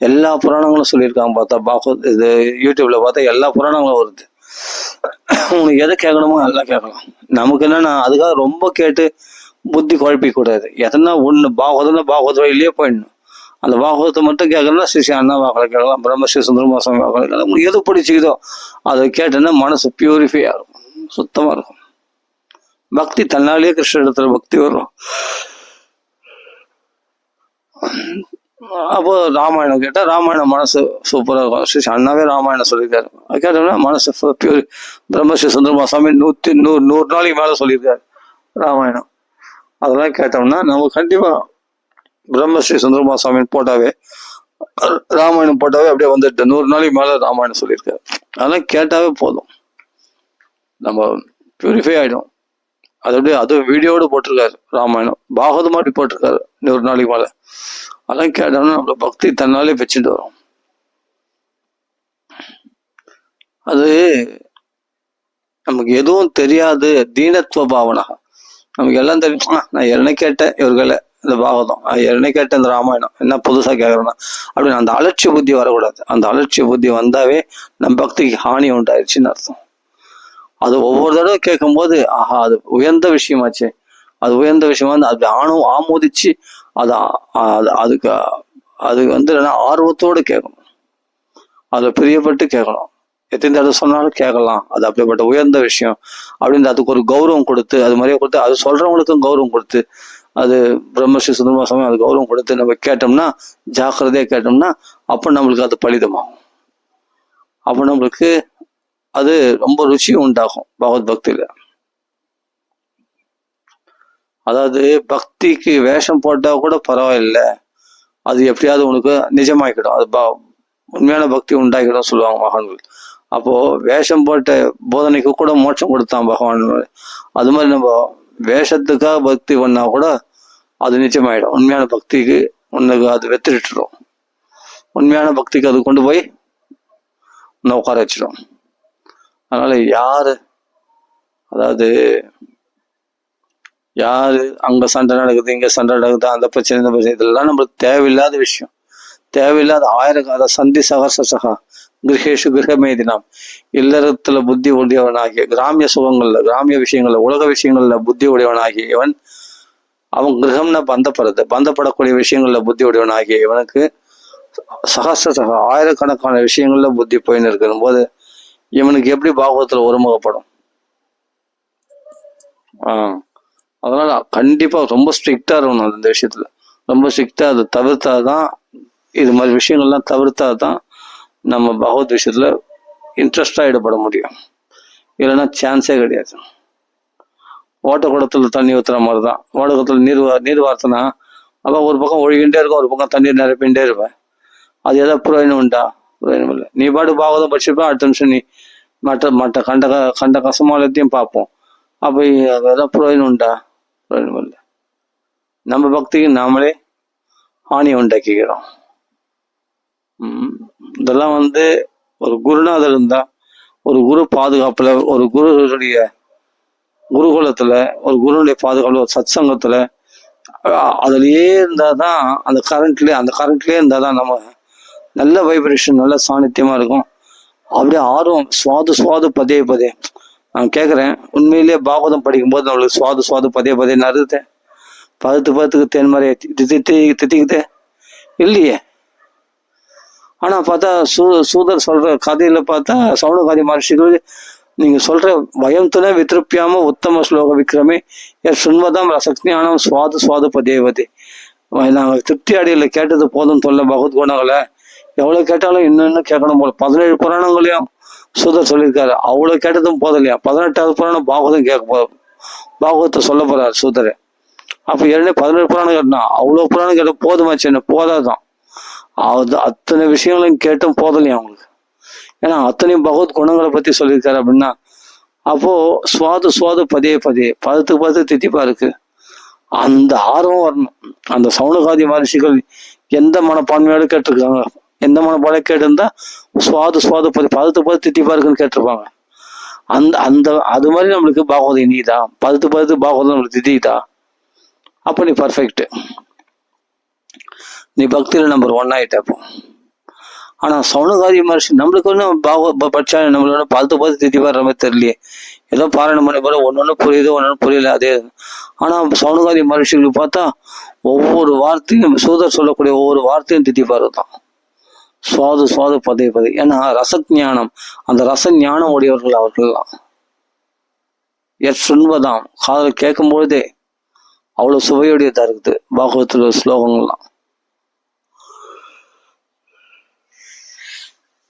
எல்லா புராணங்களும் சொல்லியிருக்காங்க. பார்த்தா பாகவத் இது யூடியூப்ல பார்த்தா எல்லா புராணங்களும் வருது. உனக்கு எதை கேட்கணுமோ எல்லாம் கேட்கலாம். நமக்கு என்னன்னா அதுக்காக ரொம்ப கேட்டு புத்தி குழப்பிக்க கூடாது. எதனா ஒன்று பாகவத வழியிலேயே போயிடணும். அந்த பாகவத்தை மட்டும் கேட்கணும்னா ஸ்ரீ அண்ணா வாக்களை கேட்கலாம், பிரம்மஸ்ரீ சுந்தரமாசாமி வாக்களை கேட்கலாம். உங்களுக்கு எது பிடிச்சிக்குதோ அதை கேட்டேன்னா மனசு பியூரிஃபையா இருக்கும், சுத்தமா இருக்கும். பக்தி தன்னாலேயே கிருஷ்ண இடத்துல பக்தி வரும். அப்போ ராமாயணம் கேட்டா ராமாயணம் மனசு சூப்பரா இருக்கும். ஸ்ரீ அண்ணாவே ராமாயணம் சொல்லியிருக்காரு. அது கேட்டோம்னா மனசு பியூர். பிரம்மஸ்ரீ சுந்தரமாசாமி 100 நாளைக்கு மேல சொல்லியிருக்காரு ராமாயணம். அதெல்லாம் கேட்டோம்னா நம்ம கண்டிப்பா பிரம்மஸ்ரீ சுந்தரமாசாமின்னு போட்டாவே, ராமாயணம் போட்டாவே அப்படியே வந்துட்டு 100 நாளைக்கு மேல ராமாயணம் சொல்லியிருக்காரு. அதெல்லாம் கேட்டாவே போதும், நம்ம பியூரிஃபை ஆயிடும். அது அப்படியே அது வீடியோடு போட்டிருக்காரு ராமாயணம், பாகவதமா அப்படி போட்டிருக்காரு 100 நாளைக்கு மேல. அதெல்லாம் கேட்டோம்னா நம்மள பக்தி தன்னாலே வச்சுட்டு வரும். அது நமக்கு எதுவும் தெரியாது, தீனத்துவ பாவனா. நமக்கு எல்லாம் தெரியும். நான் என்ன கேட்டேன் இவர்களை இந்த பாகவதம், என்ன கேட்டேன் இந்த ராமாயணம், என்ன புதுசா கேட்கறேன்னா அப்படின்னு அந்த அலட்சிய புத்தி வரக்கூடாது. அந்த அலட்சிய புத்தி வந்தாவே நம்ம பக்திக்கு ஹானி உண்டாயிருச்சுன்னு அர்த்தம். அது ஒவ்வொரு தடவை கேட்கும் போது ஆஹா அது உயர்ந்த விஷயமாச்சு, அது உயர்ந்த விஷயமா வந்து அது ஆமோதிச்சு அதுக்கு ஆர்வத்தோடு கேட்கணும், அதுல பிரியப்பட்டு கேட்கணும். எத்தனை தடவை சொன்னாலும் கேட்கலாம், அது அப்படிப்பட்ட உயர்ந்த விஷயம் அப்படின்னு அதுக்கு ஒரு கௌரவம் கொடுத்து, அது மாதிரியே கொடுத்து, அது சொல்றவங்களுக்கும் கௌரவம் கொடுத்து, அது பிரம்மஸ்ரீ சுந்தரமாசாமி அது கௌரவம் கொடுத்து நம்ம கேட்டோம்னா, ஜாக்கிரதையா கேட்டோம்னா அப்போ நம்மளுக்கு அது பலிதமாகும். அப்போ நம்மளுக்கு அது ரொம்ப ருச்சி உண்டாகும் பகவத் பக்தியில. அதாவது பக்திக்கு வேஷம் போட்டா கூட பரவாயில்ல, அது எப்படியாவது உனக்கு நிஜமாக்கிடும், அது உண்மையான பக்தி உண்டாக்கிடும் சொல்லுவாங்க மகான்கள். அப்போ வேஷம் போட்ட போதனைக்கு கூட மோட்சம் கொடுத்தான் பகவான். அது மாதிரி நம்ம வேஷத்துக்காக பக்தி பண்ணா கூட அது நிச்சயமாயிடும். உண்மையான பக்திக்கு உனக்கு அது வெத்திடும். உண்மையான பக்திக்கு அது கொண்டு போய் உன்னை உட்கார வச்சிடும். அதனால யாரு அங்க சண்டை நடக்குது, இங்க சண்டை நடக்குது, அந்த பிரச்சனை இந்த பிரச்சனை, இதெல்லாம் நம்மளுக்கு தேவையில்லாத விஷயம். தேவையில்லாத ஆயிரக்கால சந்தி சகா கிரகேஷு கிரகமேதினாம். இல்லறத்துல புத்தி உடையவனாகிய, கிராமிய சுகங்கள்ல கிராமிய விஷயங்கள்ல உலக விஷயங்கள்ல புத்தி உடையவனாகிய இவன், அவன் கிரகம்னா பந்தப்படக்கூடிய விஷயங்கள்ல புத்தி உடையவனாகிய இவனுக்கு சகா ஆயிரக்கணக்கான விஷயங்கள்ல புத்தி போயின்னு இருக்கிற போது இவனுக்கு எப்படி பாகவத்துல ஒருமுகப்படும்? அதனால கண்டிப்பா ரொம்ப ஸ்ட்ரிக்டா இருக்கணும் அந்த விஷயத்துல. ரொம்ப ஸ்ட்ரிக்டா அதை தவிர்த்தாதான், இது மாதிரி விஷயங்கள்லாம் தவிர்த்தாதான் நம்ம பகவத் விஷயத்துல இன்ட்ரெஸ்டா ஈடுபட முடியும். இல்லைன்னா சான்ஸே கிடையாது. ஓட்டக்குடத்துல தண்ணி ஊத்துற மாதிரிதான். ஓட்டக்குடத்துல நீர் வார்த்தனா அப்ப ஒரு பக்கம் ஒழுகின்றே இருக்கும், ஒரு பக்கம் தண்ணீர் நிரப்பின்றே இருப்பேன். அது ஏதாவது புரோஜனம் உண்டா? புரோஜனம் இல்லை. நீ பாட்டு பாகவதம் படிச்சிருப்பா, அடுத்த நிமிஷம் நீ மற்ற கண்ட கசமாலத்தையும் பார்ப்போம். அப்ப ஏதாவது புரோஜனம் உண்டா? புரோஜனம் இல்லை. நம்ம பக்திக்கு நாமளே ஹானி உண்டாக்கிக்கிறோம். இதெல்லாம் ஒரு குருநாதர் இருந்தா, ஒரு குரு பாதுகாப்புல, ஒரு குருடைய குருகுலத்துல, ஒரு குருனுடைய பாதுகாப்புல, ஒரு சத் சங்கத்துல அதுலயே இருந்தாதான், அந்த கரண்ட்லயே இருந்தாதான் நம்ம நல்ல வைப்ரேஷன், நல்ல சாநித்தியமா இருக்கும். அப்படியே ஆர்வம் சுவாது பதே நான் கேட்குறேன், உண்மையிலேயே பாகவதம் படிக்கும்போது நம்மளுக்கு சுவாது பதே நறுது, பதத்துக்கு தேன் மாதிரி தித்திக்குதே இல்லையே. ஆனா பார்த்தா சூதர் சொல்ற கதையில பார்த்தா சவுனகாதி மகர்ஷிகள் நீங்க சொல்ற வயம் துணை வித்ருப்பியாம உத்தம ஸ்லோக விக்ரமே சுன்வதம் ரசக்ஞானம் சுவாது பதே நாங்க திருப்தி அடியில கேட்டது போதும் தொல்ல பகவத் குணங்களை எவ்வளவு கேட்டாலும் இன்னும் கேட்கணும் போல. 17 புராணங்களையும் சூதர் சொல்லியிருக்காரு, அவ்வளவு கேட்டதும் போதலையா. 18வது புராணம் பாகவதம் பாகவத்தை சொல்ல போறாரு சூதரு. அப்ப ஏற்கனவே 17 புராணம் கேட்டா, அவ்வளவு புராணம் கேட்ட போதுமாச்சு, என்ன போதாதான். அத்தனை விஷயங்களையும் கேட்டும் போதலையா அவங்களுக்கு. ஏன்னா அத்தனையும் பகவத் குணங்களை பத்தி சொல்லியிருக்காரு அப்படின்னா, அப்போ சுவாது பதே பதத்துக்கு தித்திப்பா இருக்கு. அந்த ஆர்வம் வரணும். அந்த சவுனகாதி மகர்ஷிகள் எந்த மனப்பான்மையோடு கேட்டிருக்காங்க, எந்த மனப்பாட கேட்டிருந்தா சுவாது பதத்து தித்திப்பா இருக்குன்னு கேட்டிருப்பாங்க. அந்த அது மாதிரி நம்மளுக்கு பாகவதம் இனிதா, பதத்து பாகவதம் நம்மளுக்கு திதிதா, அப்ப நீ பர்ஃபெக்ட், நீ பக்தியில நம்பர் 1 ஆயிட்டப்போ. ஆனா சவுனகாதி மகர்ஷி நம்மளுக்கு ஒன்றும் படிச்சா நம்மளோட பதத்து தித்தி வர்ற மாதிரி தெரியலையே, ஏதோ பாராயணம் பண்ணி போல ஒன்னொன்னு புரியுது ஒன்னொன்னு புரியல அதே. ஆனா சவுனகாதி மகர்ஷிகளுக்கு பார்த்தா ஒவ்வொரு வார்த்தையும் சூதர் சொல்லக்கூடிய ஒவ்வொரு வார்த்தையும் தித்திப்பாரு தான். சுவாது பதே. ஏன்னா ரசஞானம், அந்த ரச ஞானம் உடையவர்கள் அவர்கள்லாம். சுண்பதாம், காதல் கேட்கும் பொழுதே அவ்வளவு சுவையுடையதா இருக்குது பாகவத்துல ஸ்லோகங்கள்லாம்,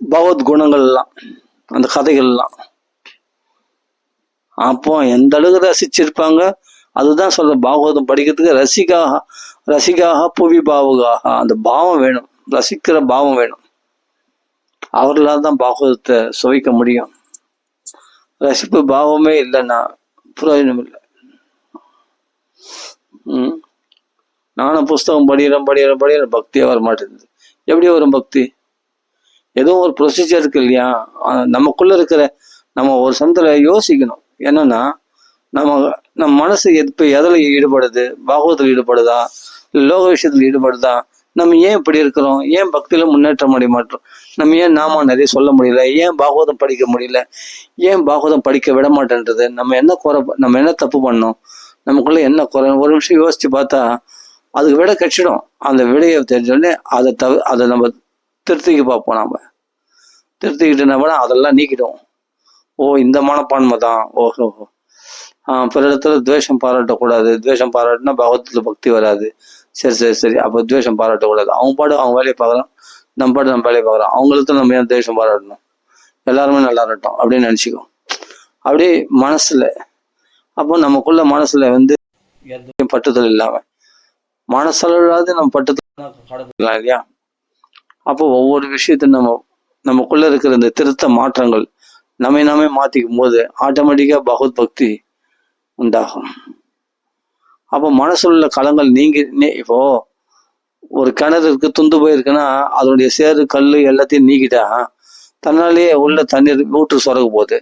பகவத் குணங்கள்லாம், அந்த கதைகள்லாம். அப்போ எந்த அளவுக்கு ரசிச்சிருப்பாங்க. அதுதான் சொல்ற, பாகவதம் படிக்கிறதுக்கு ரசிகாக புவி பாவகாக, அந்த பாவம் வேணும், ரசிக்கிற பாவம் வேணும். அவர்களால் தான் பாகவதத்தை சுவைக்க முடியும். ரசிப்பு பாவமே இல்லைன்னா பிரயோஜனம் இல்லை. நானும் புஸ்தகம் படிக்கிறேன் பக்தியா வர மாட்டேங்குது. எப்படி வரும் பக்தி? ஏதோ ஒரு ப்ரொசீஜர் இருக்கு இல்லையா? நமக்குள்ள இருக்கிற நம்ம ஒரு சமயத்துல யோசிக்கணும். என்னன்னா நம்ம மனசு இப்ப எதில் ஈடுபடுது? பாகவத்தில் ஈடுபடுதா, லோக விஷயத்துல ஈடுபடுதா? நம்ம ஏன் இப்படி இருக்கிறோம்? ஏன் பக்தியில முன்னேற்றம் அடைய மாட்டோம்? நம்ம ஏன் நாம நிறைய சொல்ல முடியல? ஏன் பாகவதம் படிக்க முடியல? ஏன் பாகவதம் படிக்க விட மாட்டேன்றது? நம்ம என்ன தப்பு பண்ணோம்? நமக்குள்ள என்ன குறை? ஒரு நிமிஷம் யோசிச்சு பார்த்தா அதுக்கு விடை கட்சிடும். அந்த விடையை தெரிஞ்சோடனே அதை நம்ம திருத்திக்க பார்ப்போம். நாம திருத்திக்கிட்டு அதெல்லாம் நீக்கிடுவோம். இந்த மனப்பான்மை தான். ஓஹோ, பிற இடத்துல துவேஷம் பாராட்டக்கூடாது. துவேஷம் பாராட்டினா பகவத்துல பக்தி வராது. சரி, அப்போ துவேஷம் பாராட்டக்கூடாது. அவங்க வேலையை பார்க்குறோம், நம்ம வேலையை பார்க்குறோம். அவங்களுக்கு நம்ம ஏன் துவேஷம் பாராட்டணும்? எல்லாருமே நல்லா இருக்கட்டும் அப்படின்னு நினச்சிக்கும். அப்படியே மனசுல, அப்போ நமக்குள்ள மனசுல பட்டுதல் இல்லாம மனசளவுலாவது நம்ம பட்டுதல் இல்லையா? அப்போ ஒவ்வொரு விஷயத்தையும் நமக்குள்ள இருக்கிற இந்த திருத்த மாற்றங்கள் நாமே மாத்திக்கும் போது ஆட்டோமேட்டிக்கா பகவத் பக்தி உண்டாகும். அப்போ மனசுல கலங்கள் இப்போ ஒரு கிணறு இருக்கு, துண்டு போயிருக்குன்னா அதனுடைய சேறு கல் எல்லாத்தையும் நீக்கிட்டா தன்னாலேயே உள்ள தண்ணீர் ஊற்று சுரக்க போகுது.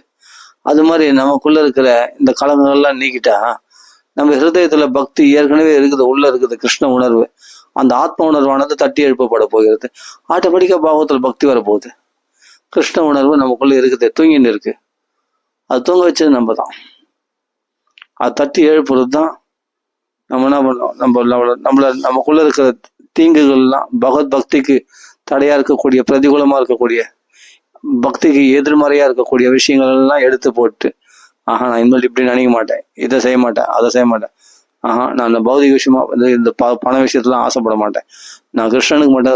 அது மாதிரி நமக்குள்ள இருக்கிற இந்த கலங்கள்லாம் நீக்கிட்டா நம்ம ஹிருதயத்துல பக்தி ஏற்கனவே இருக்குது, உள்ள இருக்குது கிருஷ்ண உணர்வு, அந்த ஆத்ம உணர்வானது தட்டி எழுப்பப்பட போகிறது. ஆட்டோமேட்டிக்கா பாகவத்துல பக்தி வரப்போகுது. கிருஷ்ண உணர்வு நமக்குள்ள இருக்குது, தூங்கின்னு இருக்கு. அது தூங்க வச்சது நம்ம தான். அது தட்டி எழுப்புறது தான். நம்ம என்ன பண்ணோம்? நமக்குள்ள இருக்கிற தீங்குகள்லாம் பகவத் பக்திக்கு தடையா இருக்கக்கூடிய, பிரதிகூலமா இருக்கக்கூடிய, பக்திக்கு எதிர்மறையா இருக்கக்கூடிய விஷயங்கள் எல்லாம் எடுத்து போட்டு, நான் இனிமேல் இப்படி நினைக்க மாட்டேன், இதை செய்ய மாட்டேன், அதை செய்ய மாட்டேன், நான் இந்த பௌதிக விஷயமா இந்த பண விஷயத்துல ஆசைப்பட மாட்டேன். நான் கிருஷ்ணனுக்கு மட்டும்,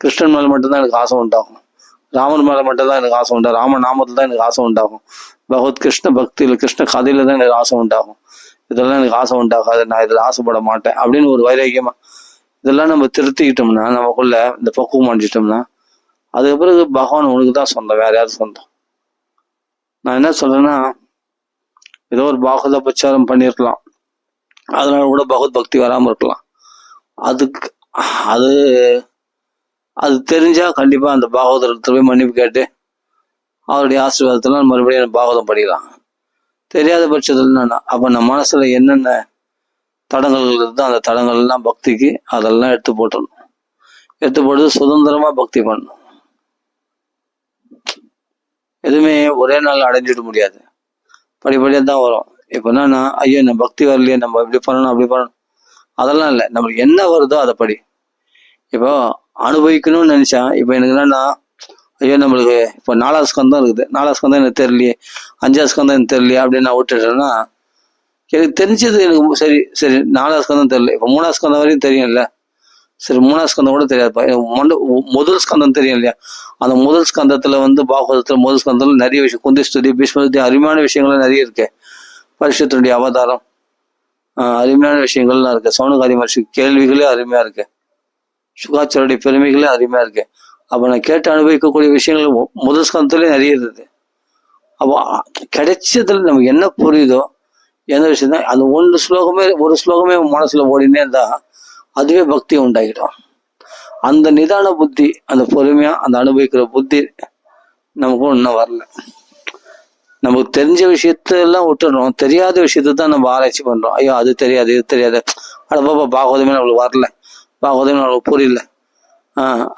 கிருஷ்ணன் மேல மட்டும்தான் எனக்கு ஆசை உண்டாகும். ராமன் மேல மட்டும்தான் எனக்கு ஆசை உண்டாகும். ராம நாமத்துல தான் எனக்கு ஆசை உண்டாகும். பகவத் கிருஷ்ண பக்தியில, கிருஷ்ண கதையில தான் எனக்கு ஆசை உண்டாகும். இதெல்லாம் எனக்கு ஆசை உண்டாகாது, நான் இதுல ஆசைப்பட மாட்டேன் அப்படின்னு ஒரு வைராக்கியமா இதெல்லாம் நம்ம திருத்திக்கிட்டோம்னா, நமக்குள்ள இந்த பக்குவம் அடைஞ்சிட்டோம்னா, அதுக்கு பிறகு பகவான் உனக்கு தான் சொந்தம், வேற யாரும் சொந்தம். நான் என்ன சொல்றேன்னா, ஏதோ ஒரு பாகவத பிரச்சாரம் பண்ணிருக்கலாம், அதனால கூட பகவத் பக்தி வராம இருக்கலாம். அது தெரிஞ்சா கண்டிப்பா அந்த பாகவதத்தை போய் மன்னிப்பு கேட்டு அவருடைய ஆசீர்வாதத்துல மறுபடியும் பாகவதம் படிக்கலாம். தெரியாத பட்சத்துல என்னன்னா, அப்ப நம்ம மனசுல என்னென்ன தடங்கள் இருக்குதோ அந்த தடங்கள் எல்லாம் பக்திக்கு அதெல்லாம் எடுத்து போட்டு சுதந்திரமா பக்தி பண்ணணும். எதுவுமே ஒரே நாள் அடைஞ்சிட முடியாது, படிப்படியா தான் வரும். இப்ப என்னன்னா, ஐயோ நம்ம பக்தி வரலையே, நம்ம இப்படி பண்ணணும் அப்படி பண்ணணும், அதெல்லாம் இல்லை. நம்மளுக்கு என்ன வருதோ அதை படி. இப்போ அனுபவிக்கணும்னு நினைச்சா, இப்ப எனக்கு என்னன்னா, ஐயோ நம்மளுக்கு இப்போ 4வது ஸ்கந்தம் இருக்குது, 4வது ஸ்கந்தம் எனக்கு தெரியலையே, 5வது ஸ்கந்தம் எனக்கு தெரியலையே அப்படின்னு நான் விட்டுட்டேன்னா, எனக்கு தெரிஞ்சது எனக்கு சரி 4வது ஸ்கந்தம் தெரியல, இப்போ 3வது ஸ்கந்தம் வரையும் தெரியும்ல, சரி 3வது ஸ்கந்தம் கூட தெரியாதுப்பா, முதல் ஸ்கந்தம் தெரியும் இல்லையா? அந்த முதல் ஸ்கந்தத்துல பாகவதத்துல முதல் ஸ்கந்தத்துல நிறைய விஷயம், குந்தி ஸ்துதி, பீஷ்மஸ்துதி, அருமையான விஷயங்கள்லாம் நிறைய இருக்கு. பரிசுத்தனுடைய அவதாரம், அருமையான விஷயங்கள்லாம் இருக்கு. சவுனகாதி மகர்ஷி கேள்விகளே அருமையா இருக்கு. சுகாச்சாரிய பெருமைகளே அருமையா இருக்கு. அப்ப நான் கேட்டு அனுபவிக்கக்கூடிய விஷயங்கள் முதல் ஸ்கந்தத்திலே நிறைய இருந்தது. அப்போ கிடைச்சதுல நமக்கு என்ன புரியுதோ, எந்த விஷயம் தான் அந்த ஒரு ஸ்லோகமே மனசுல ஓடினே இருந்தா அதுவே பக்தி உண்டாகிடும். அந்த நிதான புத்தி, அந்த பொறுமையா அந்த அனுபவிக்கிற புத்தி நமக்கும் இன்னும் வரல. நமக்கு தெரிஞ்ச விஷயத்தெல்லாம் விட்டுறோம், தெரியாத விஷயத்த தான் நம்ம ஆராய்ச்சி பண்றோம். ஐயோ அது தெரியாது இது தெரியாது, அட பாப்பா பாகவதமே நம்மளுக்கு வரல, பாகவதமே நம்மளுக்கு புரியல,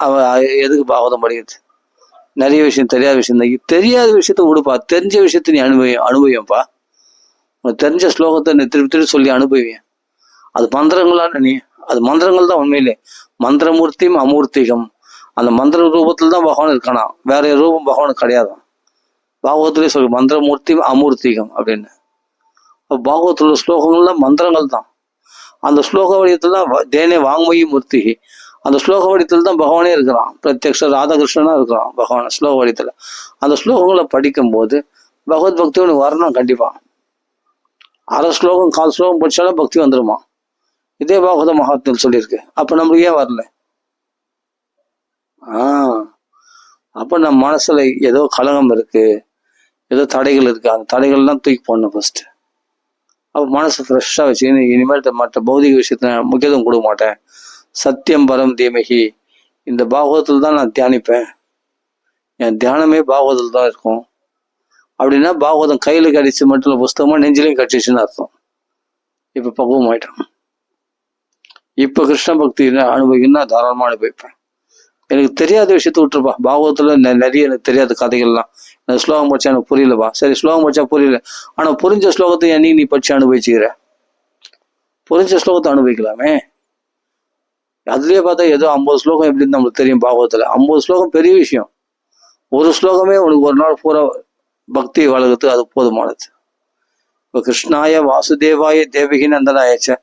அவ எதுக்கு பாகவதம் படிக்கிறது, நிறைய விஷயம் தெரியாத விஷயம் தான். தெரியாத விஷயத்த விடுப்பா, தெரிஞ்ச விஷயத்த நீ அனுபவியப்பா. உனக்கு தெரிஞ்ச ஸ்லோகத்தை நீ திருப்பி திருப்பி சொல்லி அனுபவியன். அது மந்திரங்களான்னு நீ, அது மந்திரங்கள் தான் உண்மையிலே. மந்திரமூர்த்தியும் அமூர்த்திகம், அந்த மந்திர ரூபத்துல தான் பகவான் இருக்கானா, வேற ரூபம் பகவானுக்கு கிடையாது. பாகவத்திலே சொல்லு மந்திரமூர்த்தியும் அமூர்த்திகம் அப்படின்னு. பாகவத்துல ஸ்லோகங்கள்லாம் மந்திரங்கள் தான். அந்த ஸ்லோக வடிவத்தில் தான் தேனே வாங்மயி மூர்த்தி, அந்த ஸ்லோக வடிவத்தில் தான் பகவானே இருக்கிறான். பிரத்யக்ஷ ராதாகிருஷ்ணனா இருக்கிறான் பகவான் ஸ்லோக வடிவத்தில். அந்த ஸ்லோகங்களை படிக்கும் போது பகவத் பக்தி உனக்கு வரணும் கண்டிப்பா. அரை ஸ்லோகம் 1/4 ஸ்லோகம் படிச்சாலும் பக்தி வந்துருமா. இதே பாகவத மகாத்மியம் சொல்லியிருக்கு. அப்ப நம்மளுக்கு ஏன் வரல? அப்ப நம்ம மனசுல ஏதோ கலகம் இருக்கு, ஏதோ தடைகள் இருக்கு. அந்த தடைகள்லாம் தூக்கி போடணும் ஃபர்ஸ்ட். அப்ப மனசு ஃப்ரெஷ்ஷா வச்சு இனிமேல் மற்ற பௌதிக விஷயத்த முக்கியத்துவம் கொடுக்க மாட்டேன். சத்தியம் பரம் தீமகி, இந்த பாகவதத்தில் தான் நான் தியானிப்பேன், என் தியானமே பாகவதத்தில் தான் இருக்கும் அப்படின்னா, பாகவதம் கையில கடிச்சு மட்டும் புஸ்தகமா நெஞ்சிலையும் கடிச்சிச்சுன்னு அர்த்தம். இப்ப பக்குவம் ஆயிட்டான். இப்ப கிருஷ்ண பக்தி அனுபவிக்கணும்னா தாராளமா அனுபவிப்பேன். எனக்கு தெரியாத விஷயத்த விட்டுருப்பா. பாகவதத்துல நிறைய எனக்கு தெரியாத கதைகள்லாம், எனக்கு ஸ்லோகம் படிச்சா எனக்கு புரியலப்பா. சரி ஸ்லோகம் படிச்சா புரியல, ஆனா புரிஞ்ச ஸ்லோகத்தை என்னைக்கு நீ படிச்சு அனுபவிச்சுக்கிற? புரிஞ்ச ஸ்லோகத்தை அனுபவிக்கலாமே. அதுலயே பார்த்தா ஏதோ 50 ஸ்லோகம் எப்படின்னு நம்மளுக்கு தெரியும். பாகவதத்துல 50 ஸ்லோகம் பெரிய விஷயம். ஒரு ஸ்லோகமே உனக்கு ஒரு நாள் பூரா பக்தி வளர்க்கறதுக்கு அது போதுமானது. இப்ப கிருஷ்ணாய வாசுதேவாய தேவகி நந்தனாயச்ச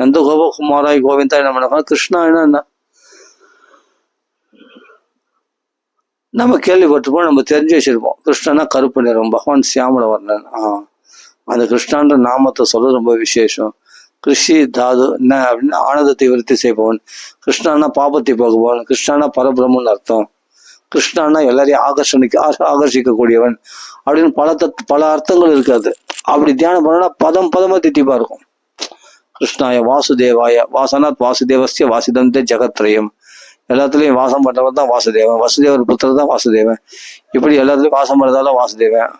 நந்த கோபகுமாராய் கோவிந்தாய் நம்ம கிருஷ்ணாயனா என்ன நம்ம கேள்விப்பட்டிருப்போம், நம்ம தெரிஞ்சு வச்சிருப்போம். கிருஷ்ணனா கருப்பு நிறம், பகவான் சியாமல வர்ணன். அந்த கிருஷ்ணான்ற நாமத்தை சொல்ல ரொம்ப விசேஷம். கிருஷி தாது என்ன அப்படின்னு ஆனந்தத்தை விருத்தி செய்பவன். கிருஷ்ணானா பாபத்தை போகுபவன். கிருஷ்ணானா பரபிரம்மன் அர்த்தம். கிருஷ்ணானா எல்லாரையும் ஆகர்ஷிக்கக்கூடியவன் அப்படின்னு பல அர்த்தங்கள் இருக்காது. அப்படி தியானம் பண்ணா பதம் பதமா திட்டிப்பா இருக்கும். கிருஷ்ணாய வாசுதேவாய, வாசனாத் வாசுதேவஸ்ய வாசிதந்தே ஜெகத்ரயம், எல்லாத்துலயும் வாசம் பண்றவன் தான் வாசுதேவன், வசுதேவர் புத்திரர் தான் வாசுதேவன். இப்படி எல்லாத்துலயும் வாசம் பண்றதால வாசுதேவன்.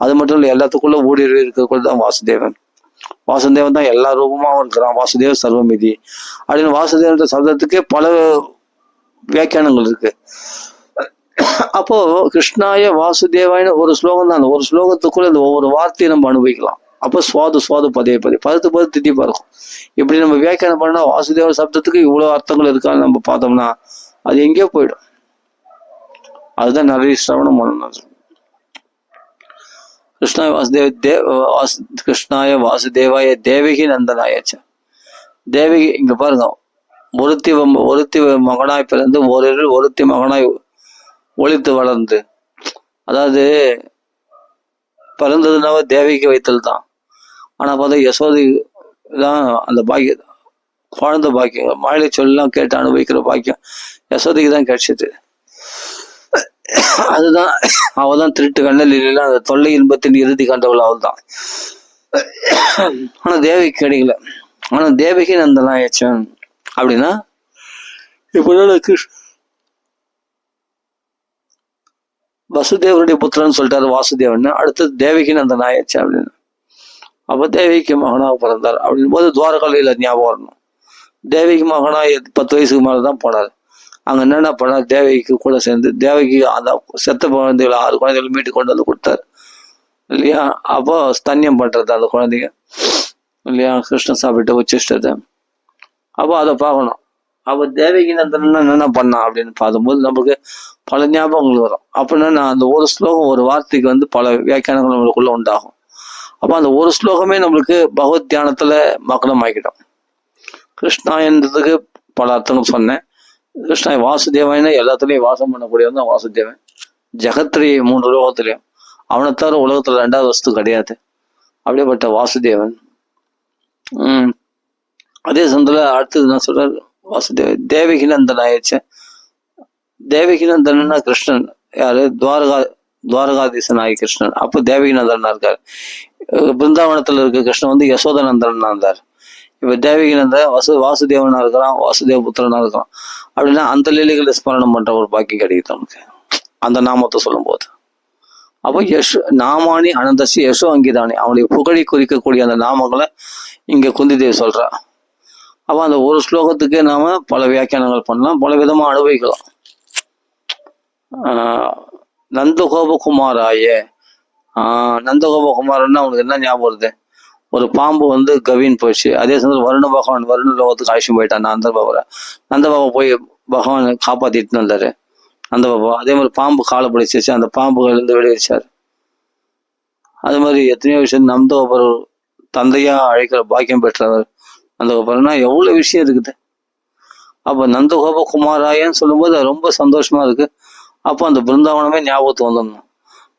அது மட்டும் இல்லை, எல்லாத்துக்குள்ள ஊடி இருக்கிறது தான் வாசுதேவன். வாசுதேவன் தான் எல்லா ரூபமாவும் இருக்கிறான். வாசுதேவ சர்வமிதி அப்படின்னு வாசுதேவன் சப்தத்துக்கே பல வியாக்கியானங்கள் இருக்கு. அப்போ கிருஷ்ணாய வாசுதேவாயின்னு ஒரு ஸ்லோகம் தான். அந்த ஒரு ஸ்லோகத்துக்குள்ள இந்த ஒவ்வொரு வார்த்தையை நம்ம அனுபவிக்கலாம். அப்போ சுவாது பதே பதத்து திட்டிப்பா இருக்கும். இப்படி நம்ம வியாக்கியானம் பண்ணா வாசுதேவ சப்தத்துக்கு இவ்வளவு அர்த்தங்கள் இருக்கான்னு நம்ம பார்த்தோம்னா அது எங்கேயோ போயிடும். அதுதான் நிறைய சிரவணம் பண்ணணும். கிருஷ்ணாய கிருஷ்ணாய வாசுதேவாய தேவகி நந்தனாயச்ச. தேவகி இங்க பாருங்க, ஒருத்தி மகனாய் பிறந்து ஒருத்தி மகனாய் ஒளித்து வளர்ந்து, அதாவது பிறந்ததுனாவ தேவிக்கு வைத்தல் தான். ஆனா பார்த்தா யசோதை தான் அந்த பாக்கியம், குழந்தை பாக்கியம், மாநில சொல்லலாம் கேட்டு அனுபவிக்கிற பாக்கியம் யசோதைக்கு தான் கிடைச்சது. அதுதான் அவதான் திருட்டு கண்ணல் இல்லைன்னா அந்த தொல்லை இன்பத்தின் இறுதி கண்டவள் அவள் தான். ஆனா தேவிக்கு கிடைக்கல. ஆனா தேவிக்கு நந்தனாய் ஆச்சன் அப்படின்னா இப்ப வசுதேவருடைய புத்திரன்னு சொல்லிட்டாரு வாசுதேவன். அடுத்தது தேவிக்கு நந்தனாய் ஆச்சு அப்படின்னு. அப்ப தேவிக்கு மகனாக பிறந்தார் அப்படின் போது துவாரகாலையில ஞாபகம் வரணும். தேவிக்கு மகனா 10 வயசுக்கு மேலதான் போனார். அங்க என்னென்ன பண்ணார், தேவிக்கு கூட சேர்ந்து தேவிக்கு அந்த செத்த குழந்தைகளை 6 குழந்தைகளை மீட்டு கொண்டு வந்து கொடுத்தாரு இல்லையா. அப்போ ஸ்தன்யம் பண்றது அந்த குழந்தைங்க இல்லையா, கிருஷ்ணன் சாப்பிட்டு உச்சிஷ்டத்தை. அப்போ அதை பார்க்கணும். அப்போ தேவிக்கு நந்தனா என்னென்ன பண்ணா அப்படின்னு பார்க்கும்போது நமக்கு பல ஞாபகங்கள் வரும். அப்படின்னா அந்த ஒரு ஸ்லோகம் ஒரு வார்த்தைக்கு வந்து பல வியாக்கியானங்கள் நம்மளுக்குள்ள உண்டாகும். அப்போ அந்த ஒரு ஸ்லோகமே நம்மளுக்கு பகவத் தியானத்துல மக்னம் ஆகிடும். கிருஷ்ணாயன்றதுக்கு பல அர்த்தங்கள் சொன்னேன். கிருஷ்ணாய் வாசுதேவன் எல்லாத்துலயும் வாசம் பண்ணக்கூடியவன் தான் வாசுதேவன். ஜெகத்ரி 3 லோகத்திலையும் அவனை தவிர உலகத்துல 2வது வஸ்து கிடையாது. அப்படியேப்பட்ட வாசுதேவன். அதே சமயத்துல அடுத்தது நான் சொல்றாரு வாசுதேவன் தேவகி நந்தன் ஆயிடுச்சு. தேவகி நந்தன்னா கிருஷ்ணன் யாரு, துவாரகாதீசன் ஆகி கிருஷ்ணன். அப்போ தேவகி நந்தனா இருக்காரு. பிருந்தாவனத்துல இருக்க கிருஷ்ணன் வந்து யசோதநந்தனா இருந்தார். இப்ப தேவகி நந்த வாசுதேவனா இருக்கிறான், வாசுதேவ புத்திரனா இருக்கிறான் அப்படின்னா அந்த லீலைகளை ஸ்மரணம் பண்ற ஒரு பாக்கியம் கிடைக்குது நமக்கு அந்த நாமத்தை சொல்லும் போது. அப்போ நாமானி அனந்தசி யசோ அங்கிதானி, அவனுடைய புகழை குறிக்கக்கூடிய அந்த நாமங்களை இங்க குந்தி தேவி சொல்றா. அப்போ அந்த ஒரு ஸ்லோகத்துக்கு நாம பல வியாக்கியானங்கள் பண்ணலாம், பல விதமா அனுபவிக்கலாம். நந்தகோபகுமாராய, நந்தகோபகுமாரன்னா அவனுக்கு என்ன ஞாபகம் வருது? ஒரு பாம்பு கவின்னு போயிடுச்சு. அதே சமயத்தில் வருண பகவான் வருண லோகத்துக்கு அழைச்சிட்டு போயிட்டான் நந்தபாபா போய் பகவான் காப்பாத்திட்டு வந்தாரு நந்தபாபா. அதே மாதிரி பாம்பு காலை பிடிச்சிச்சு, அந்த பாம்புகள் விளைவிச்சார். அது மாதிரி எத்தனையோ விஷயம் நந்தகோபர் தந்தையா அழைக்கிற பாக்கியம் பெற்றவர் நந்தகோபர்னா எவ்வளவு விஷயம் இருக்குது. அப்ப நந்தகோப குமாராயன்னு சொல்லும்போது அது ரொம்ப சந்தோஷமா இருக்கு. அப்போ அந்த பிருந்தாவனமே ஞாபகத்துக்கு வந்துடணும்.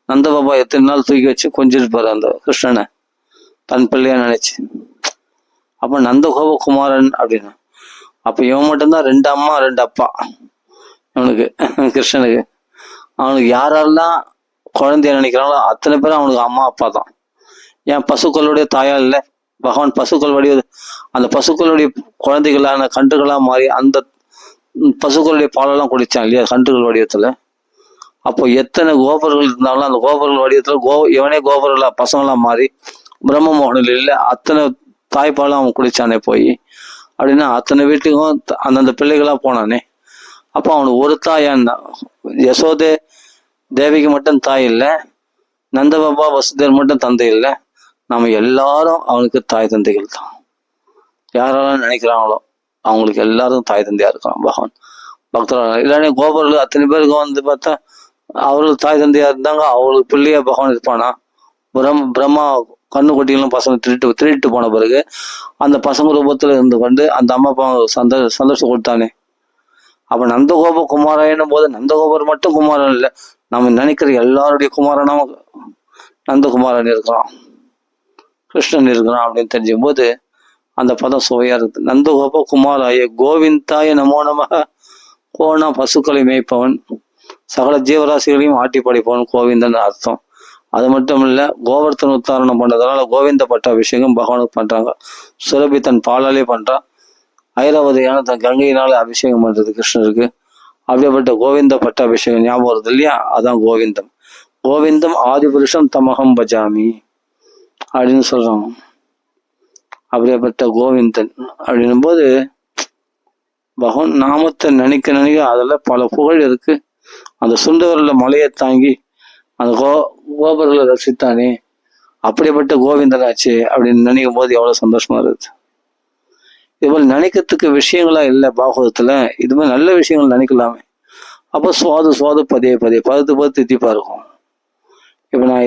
நந்தபாபா எத்தனை நாள் தூக்கி வச்சு கொஞ்சிருப்பாரு அந்த கிருஷ்ணனை தன் பிள்ளையா நினைச்சு. அப்ப நந்தகோப குமாரன் அப்படின்னா அப்ப இவன் மட்டும்தான் 2 அம்மா 2 அப்பா அவனுக்கு, கிருஷ்ணனுக்கு. அவனுக்கு யாரெல்லாம் குழந்தைய நினைக்கிறாங்களோ அத்தனை பேரும் அவனுக்கு அம்மா அப்பா தான். ஏன் பசுக்களுடைய தாயா இல்லை? பகவான் பசுக்கள் வடிவது, அந்த பசுக்களுடைய குழந்தைகளான கன்றுகளா மாறி அந்த பசுக்களுடைய பாலெல்லாம் குடிச்சான் இல்லையா கன்றுகள் வடிவத்துல. அப்போ எத்தனை கோபர்கள் இருந்தாலும் அந்த கோபர்கள் வடிவத்துல இவனே கோபர்களா பசங்களா மாறி பிரம்ம மோகனில் இல்லை அத்தனை தாய்ப்பாலும் அவன் குடிச்சானே போய். அப்படின்னா அத்தனை வீட்டுக்கும் அந்தந்த பிள்ளைகளா போனானே. அப்போ அவனுக்கு ஒரு தாயான்னா யசோதே தேவிக்கு மட்டும் தாய் இல்லை, நந்தபாபா வசுதேவர் மட்டும் தந்தை இல்லை, நம்ம எல்லாரும் அவனுக்கு தாய் தந்தைகள் தான். யாரெல்லாம் நினைக்கிறாங்களோ அவங்களுக்கு எல்லாரும் தாய் தந்தையா இருக்கான் பகவான் பக்தர்கள். இல்லைன்னா கோபர்கள் அத்தனை பேருக்கு பார்த்தா அவர்களுக்கு தாய் தந்தையா இருந்தாங்க, அவங்களுக்கு பிள்ளையா பகவான் இருப்பானா? பிரம்மா கண்ணு குட்டிகளும் பசங்க திருட்டு போன பிறகு அந்த பசங்க ரூபத்துல இருந்து கொண்டு அந்த அம்மா அப்பா சந்தோஷம் கொடுத்தானே. அப்ப நந்தகோப குமாரனும் போது நந்தகோபர் மட்டும் குமாரன் இல்லை, நம்ம நினைக்கிற எல்லாருடைய குமாரனும் நந்தகுமாரன் இருக்கிறான், கிருஷ்ணன் இருக்கிறான் அப்படின்னு தெரிஞ்சுக்கும் போது அந்த பதம் சுவையா இருக்குது. நந்தகோப குமாராய கோவிந்தாய நமோ நமக, கோனா பசுக்களை மேய்ப்பவன், சகல ஜீவராசிகளையும் ஆட்டி படைப்பவன் கோவிந்தன் அர்த்தம். அது மட்டும் இல்ல, கோவர்த்தன் உத்தாரணம் பண்றதுனால கோவிந்த பட்டாபிஷேகம் பகவானுக்கு பண்றாங்க. சுரபி தன் பாலாலே பண்றான், ஐராவதியான தன் கங்கையினால அபிஷேகம் பண்றது கிருஷ்ணருக்கு. அப்படிப்பட்ட கோவிந்த பட்டாபிஷேகம் ஞாபகம் வருது இல்லையா, அதான் கோவிந்தம். கோவிந்தம் ஆதிபுருஷம் தமகம் பஜாமி அப்படின்னு சொல்றாங்க. அப்படியேப்பட்ட கோவிந்தன் அப்படின்னும் போது பகவான் நாமத்தை நினைக்க அதில் பல புகழ் இருக்கு. அந்த சுண்டவரில் மலையை தாங்கி அந்த கோபர்களை ரசித்தானே, அப்படிப்பட்ட கோவிந்தனாச்சு அப்படின்னு நினைக்கும் போது எவ்வளவு சந்தோஷமா இருக்குது. இதுபோல் நினைக்கிறதுக்கு விஷயங்களா இல்லை பாகவதத்துல, இது மாதிரி நல்ல விஷயங்கள் நினைக்கலாமே. அப்போ சுவாது பதே பதத்து தித்திப்பா இருக்கும்.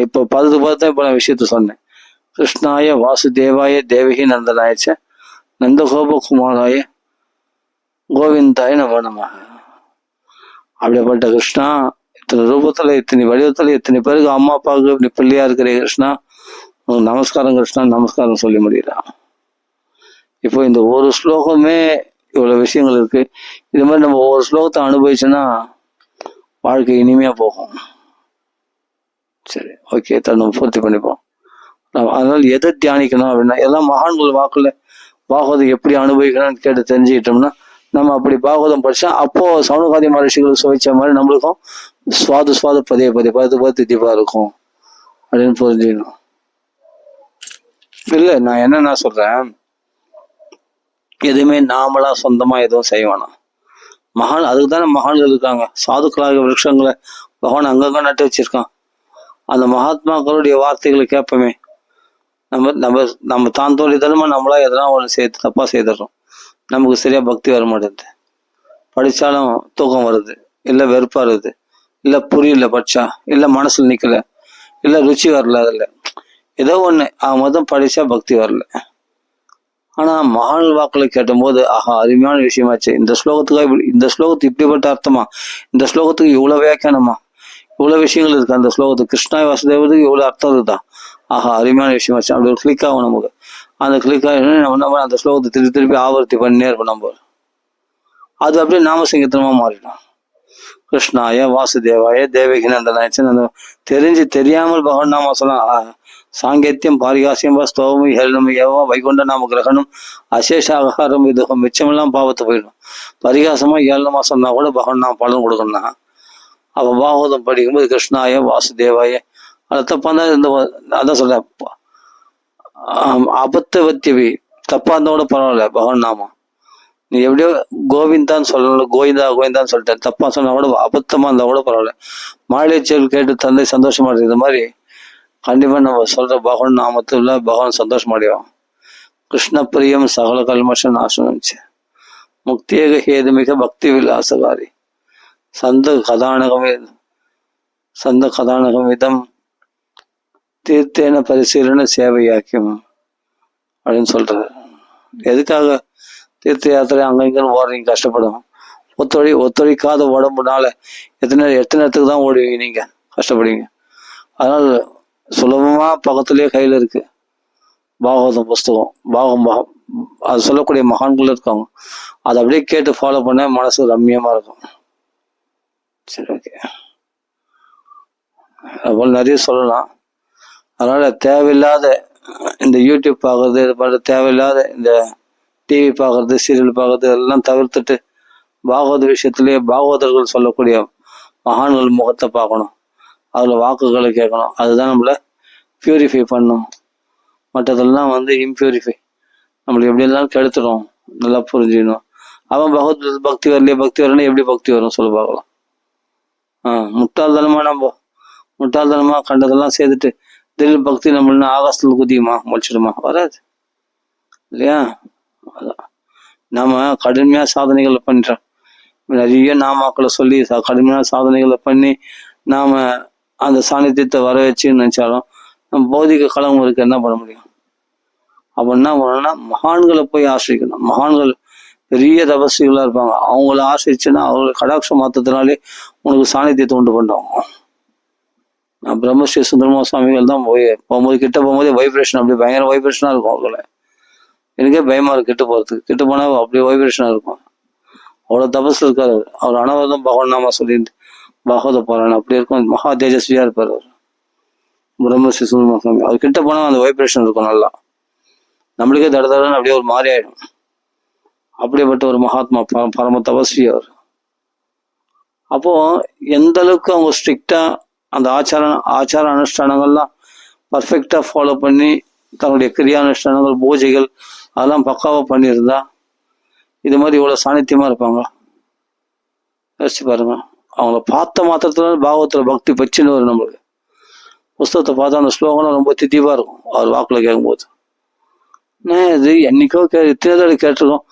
இப்போ பதத்து இப்போ நான் விஷயத்த சொன்னேன். கிருஷ்ணாய வாசுதேவாய தேவகி நந்தனாயச்ச நந்தகோப குமாராய கோவிந்தாய நமோ நமக. அப்படிப்பட்ட கிருஷ்ணா இத்தனை ரூபத்துல இத்தனை வடிவத்துல இத்தனை பேருக்கு அம்மா அப்பாவுக்கு பிள்ளையா இருக்கிற கிருஷ்ணா, நமஸ்காரம் கிருஷ்ணா, நமஸ்காரம் சொல்லி முடியல. இப்போ இந்த ஒரு ஸ்லோகமே இவ்வளவு விஷயங்கள் இருக்கு. இது மாதிரி நம்ம ஒவ்வொரு ஸ்லோகத்தை அனுபவிச்சோன்னா வாழ்க்கை இனிமையா போகும். சரி, ஓகே, நம்ம பூர்த்தி பண்ணிப்போம். அதனால எதை தியானிக்கணும் அப்படின்னா எல்லாம் மகான்கள் வாக்குல பாகவதம் எப்படி அனுபவிக்கணும்னு கேட்டு தெரிஞ்சுக்கிட்டோம்னா நம்ம அப்படி பாகவதம் படிச்சா அப்போ சவுனகாதி மகர்ஷிகள் சுவைச்ச மாதிரி நம்மளுக்கும் சுவாது பதே பதத்து தித்திப்பா இருக்கும் அப்படின்னு புரிஞ்சுக்கணும். இல்லை, நான் என்ன சொல்றேன், எதுவுமே நாமளா சொந்தமா எதுவும் செய்வானா. மகான் அதுக்கு தானே மகான்கள் இருக்காங்க. சாதுக்களாக விருட்சங்களை பகவான் அங்கங்க நட்டு வச்சிருக்கான். அந்த மகாத்மாக்களுடைய வார்த்தைகளை கேட்போமே. நம்ம தான் தோழித்தனமா நம்மளா எதனா ஒன்று சேர்த்து தப்பா செய்துடுறோம். நமக்கு சரியா பக்தி வர மாட்டேங்குது. படிச்சாலும் தூக்கம் வருது, இல்லை வெறுப்பா இருக்குது, இல்லை புரியல படிச்சா, இல்லை மனசுல நிக்கல, இல்லை ருச்சி வரல, அதில் ஏதோ ஒண்ணு மொத்தம் படிச்சா பக்தி வரல. ஆனா மகான் வாக்குல கேட்டும் போது ஆஹா அருமையான விஷயமாச்சு. இந்த ஸ்லோகத்துக்கு இப்படிப்பட்ட அர்த்தமா, இந்த ஸ்லோகத்துக்கு இவ்வளவு வியாக்கியானமா, இவ்வளவு விஷயங்கள் இருக்கு அந்த ஸ்லோகத்துக்கு. கிருஷ்ணாய் வாசுதேவத்துக்கு இவ்வளவு அர்த்தம் இருக்குதா, ஆஹா அருமையான விஷயமாச்சு. அப்படி ஒரு கிளிக் ஆகும் நமக்கு. அந்த கிளிக் ஆகி நம்ம அந்த ஸ்லோகத்தை திருப்பி ஆவர்த்தி பண்ணினே இருப்போம் நம்ம. அது அப்படியே நாம சங்கீதமா மாறிடும். கிருஷ்ணாய வாசுதேவாய தேவகி நந்தனாயச்சன் அந்த தெரியாமல் பகவான் நாம சொல்லலாம். சாங்கேத்தியம் பாரிகாசியம் வா ஸ்தோமம் ஹேளனம் ஏவா வைகுண்ட நாம கிரகணம் அசேஷ ஆகாரம் இது மிச்சமெல்லாம் பாவத்தை போயிடும். பரிகாசமா 7 மாசம்னா கூட பகவான் நான் பலன் கொடுக்கணும்னா அவ பாகவதம் படிக்கும்போது கிருஷ்ணாய வாசுதேவாய அது தப்பா தான் இந்த அதான் சொல்றேன். அபத்தவத்தியவி தப்பா இருந்தா கூட பரவாயில்ல பகவான் நாமம் நீ எப்படியோ கோவிந்தான்னு சொல்லணும், கோவிந்தா கோவிந்தான்னு சொல்லிட்டேன். தப்பா சொன்னா கூட அபத்தமா இருந்தா கூட பரவாயில்ல. மாலை செயல் கேட்டு தந்தை சந்தோஷமா இருக்கு. இது மாதிரி கண்டிப்பா நம்ம சொல்ற பகவான் நாமத்துல பகவான் சந்தோஷமாடிவான். கிருஷ்ண பிரியம் சகல கல்மஷ நாசனம் முக்தியக ஹேதுமிக பக்தி விலாசகாரி சந்த கதானகம் விதம் தீர்த்தேன பரிசீலனை சேவையாக்கியம் அப்படின்னு சொல்றாரு. எதுக்காக தீர்த்த யாத்திரை அங்க இங்கன்னு ஓடுறீங்க, கஷ்டப்படும். ஒத்துழைக்காத உடம்புனால எத்தனை இடத்துக்கு தான் ஓடுவீங்க, நீங்க கஷ்டப்படுவீங்க. அதனால சுலபமா பக்கத்துலயே கையில இருக்கு பாகவதம் புஸ்தகம். அது சொல்லக்கூடிய மகான்கள் இருக்காங்க. அதை அப்படியே கேட்டு ஃபாலோ பண்ண மனசு ரம்மியமா இருக்கும். சரி, ஓகே. அதுபோல நிறைய சொல்லலாம். அதனால தேவையில்லாத இந்த யூடியூப் பார்க்கறது, இது பண்ணுறது, தேவையில்லாத இந்த டிவி பார்க்கறது, சீரியல் பார்க்கறது எல்லாம் தவிர்த்துட்டு பாகவத விஷயத்திலேயே பாகவதர்கள் சொல்லக்கூடிய மகான்கள் முகத்தை பார்க்கணும், அதில் வாக்குகளை கேட்கணும். அதுதான் நம்மளை பியூரிஃபை பண்ணும். மற்றதெல்லாம் இம்பியூரிஃபை, நம்மளை எப்படி இருந்தாலும் கெடுத்துடும். நல்லா புரிஞ்சுக்கணும். அவன் பகவத் பக்தி வரலன்னா எப்படி பக்தி வரும் சொல்ல பார்க்கலாம். முட்டாள்தனமா கண்டதெல்லாம் சேர்த்துட்டு திடீர் பக்தி நம்மள ஆகாசத்துல குதியுமா, முடிச்சிடுமா? வராது இல்லையா? அதான் நாம கடுமையா சாதனைகளை பண்றோம். நிறைய நாமாக்களை சொல்லி கடுமையான சாதனைகளை பண்ணி நாம அந்த சாநித்தியத்தை வர வச்சுன்னு நினைச்சாலும் நம்ம பௌதிக களம் இருக்கு, என்ன பண்ண முடியும்? அப்ப என்ன பண்ணணும்னா மகான்களை போய் ஆசிரிக்கணும். மகான்கள் பெரிய தபஸ்விகளா இருப்பாங்க, அவங்கள ஆசிரிச்சுன்னா அவங்களை கடாட்சம் மாத்தத்தினாலே உனக்கு சாநித்தியத்தை உண்டு பண்ணுவாங்க. நான் பிரம்மஸ்ரீ சுந்தரமா சுவாமிகள் தான் போகும்போது கிட்ட போகும்போதே வைப்ரேஷன் அப்படியே பயங்கர வைப்ரேஷனா இருக்கும். அவங்கள எனக்கே பயமா இருக்கு கிட்ட போறதுக்கு. கிட்ட போனா அப்படியே வைப்ரேஷனா இருக்கும். அவ்வளவு தபஸ்ல இருக்காரு அவர். அனவரதம் பகவான் நாமா சொல்லிட்டு பாகவத போறான் அப்படி இருக்கும். மகா தேஜஸ்வியா இருப்பார் அவர் பிரம்மஸ்ரீ சுந்தரமா சுவாமி. அவர் கிட்ட போனா அந்த வைப்ரேஷன் இருக்கும் நல்லா. நம்மளுக்கே தடதடன்னு அப்படியே ஒரு மாறி ஆயிடும். அப்படிப்பட்ட ஒரு மகாத்மா, பரம தபஸ்வி அவர். அப்போ எந்த அளவுக்கு அவங்க ஸ்ட்ரிக்டா அந்த ஆச்சார அனுஷ்டானங்கள்லாம் பர்ஃபெக்டா ஃபாலோ பண்ணி தன்னுடைய கிரியானுஷ்டானங்கள் பூஜைகள் அதெல்லாம் பக்காவா பண்ணியிருந்தா இது மாதிரி இவ்வளவு சாநித்தியமா இருப்பாங்க. யோசிச்சு பாருங்க. அவங்கள பார்த்த மாத்திரத்துல பாகவத்துல பக்தி பச்சுன்னு வரும். நம்மளுக்கு புஸ்தகத்தை பார்த்தா அந்த ஸ்லோகம்லாம் ரொம்ப தித்திப்பா இருக்கும் அவர் வாக்குல கேட்கும்போது. இது என்னைக்கோ இத்தனை தடவை கேட்டிருக்கோம்,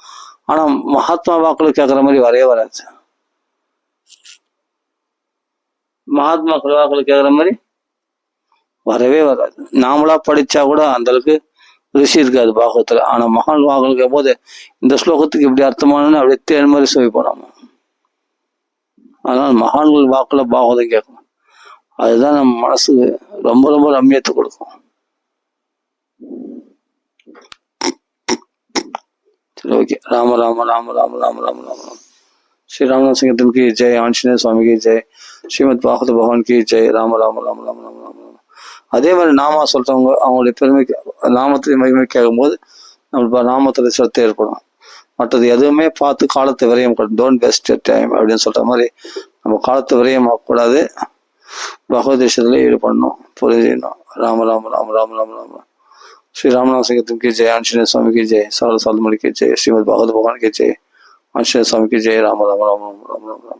ஆனா மகாத்மா வாக்குல கேட்கற மாதிரி வரவே வராது. மகாத்மா வாக்குல கேட்கற மாதிரி வரவே வராது. நாமளா படிச்சா கூட அந்த அளவுக்கு ருசி இருக்காது பாகவத்துல. ஆனா மகான் வாக்குல கேட்கும் போது இந்த ஸ்லோகத்துக்கு இப்படி அர்த்தமானு அப்படியே தேன் மாதிரி சுவைப்போம் நாம. அதனால மகான்கள் வாக்குல பாகவதம் கேட்கணும். அதுதான் நம்ம மனசுக்கு ரொம்ப ரொம்ப ரம்மியத்தை கொடுக்கும். சரி, ஓகே. ராம ராம ராம ராம ராம ராம ராம ராம. ஸ்ரீ ராமநாத சிங்கத்தன் கி ஜெய், ஆஞ்சநேய சுவாமி கி ஜெய், ஸ்ரீமத் பாகவத பகவான் கி ஜெய். ராம ராம ராம ராம ராம ராம ராம. அதே மாதிரி நாமா சொல்றவங்க அவங்களுடைய பெருமைக்கு நாமத்திலே மகிமை கேட்கும் போது நம்மளுக்கு நாமத்துல சிரத்தை ஏற்படும். மற்றது எதுவுமே பார்த்து காலத்தை விரயம் டோன்ட் வேஸ்ட் டைம் அப்படின்னு சொல்ற மாதிரி நம்ம காலத்தை விரயம் ஆகக்கூடாது. பகவத் விஷயத்துல ஈடுபடணும், புரிஞ்சுக்கணும். ராம ராம ராம ராம ராம ராம. श्री रामनाथ सिंह की जय, आंजनेय स्वामी की जय, साल सालमणि की जय, श्रीमद भागवत भगवान की जय, आंजनेय स्वामी की जय. राम राम राम राम राम राम।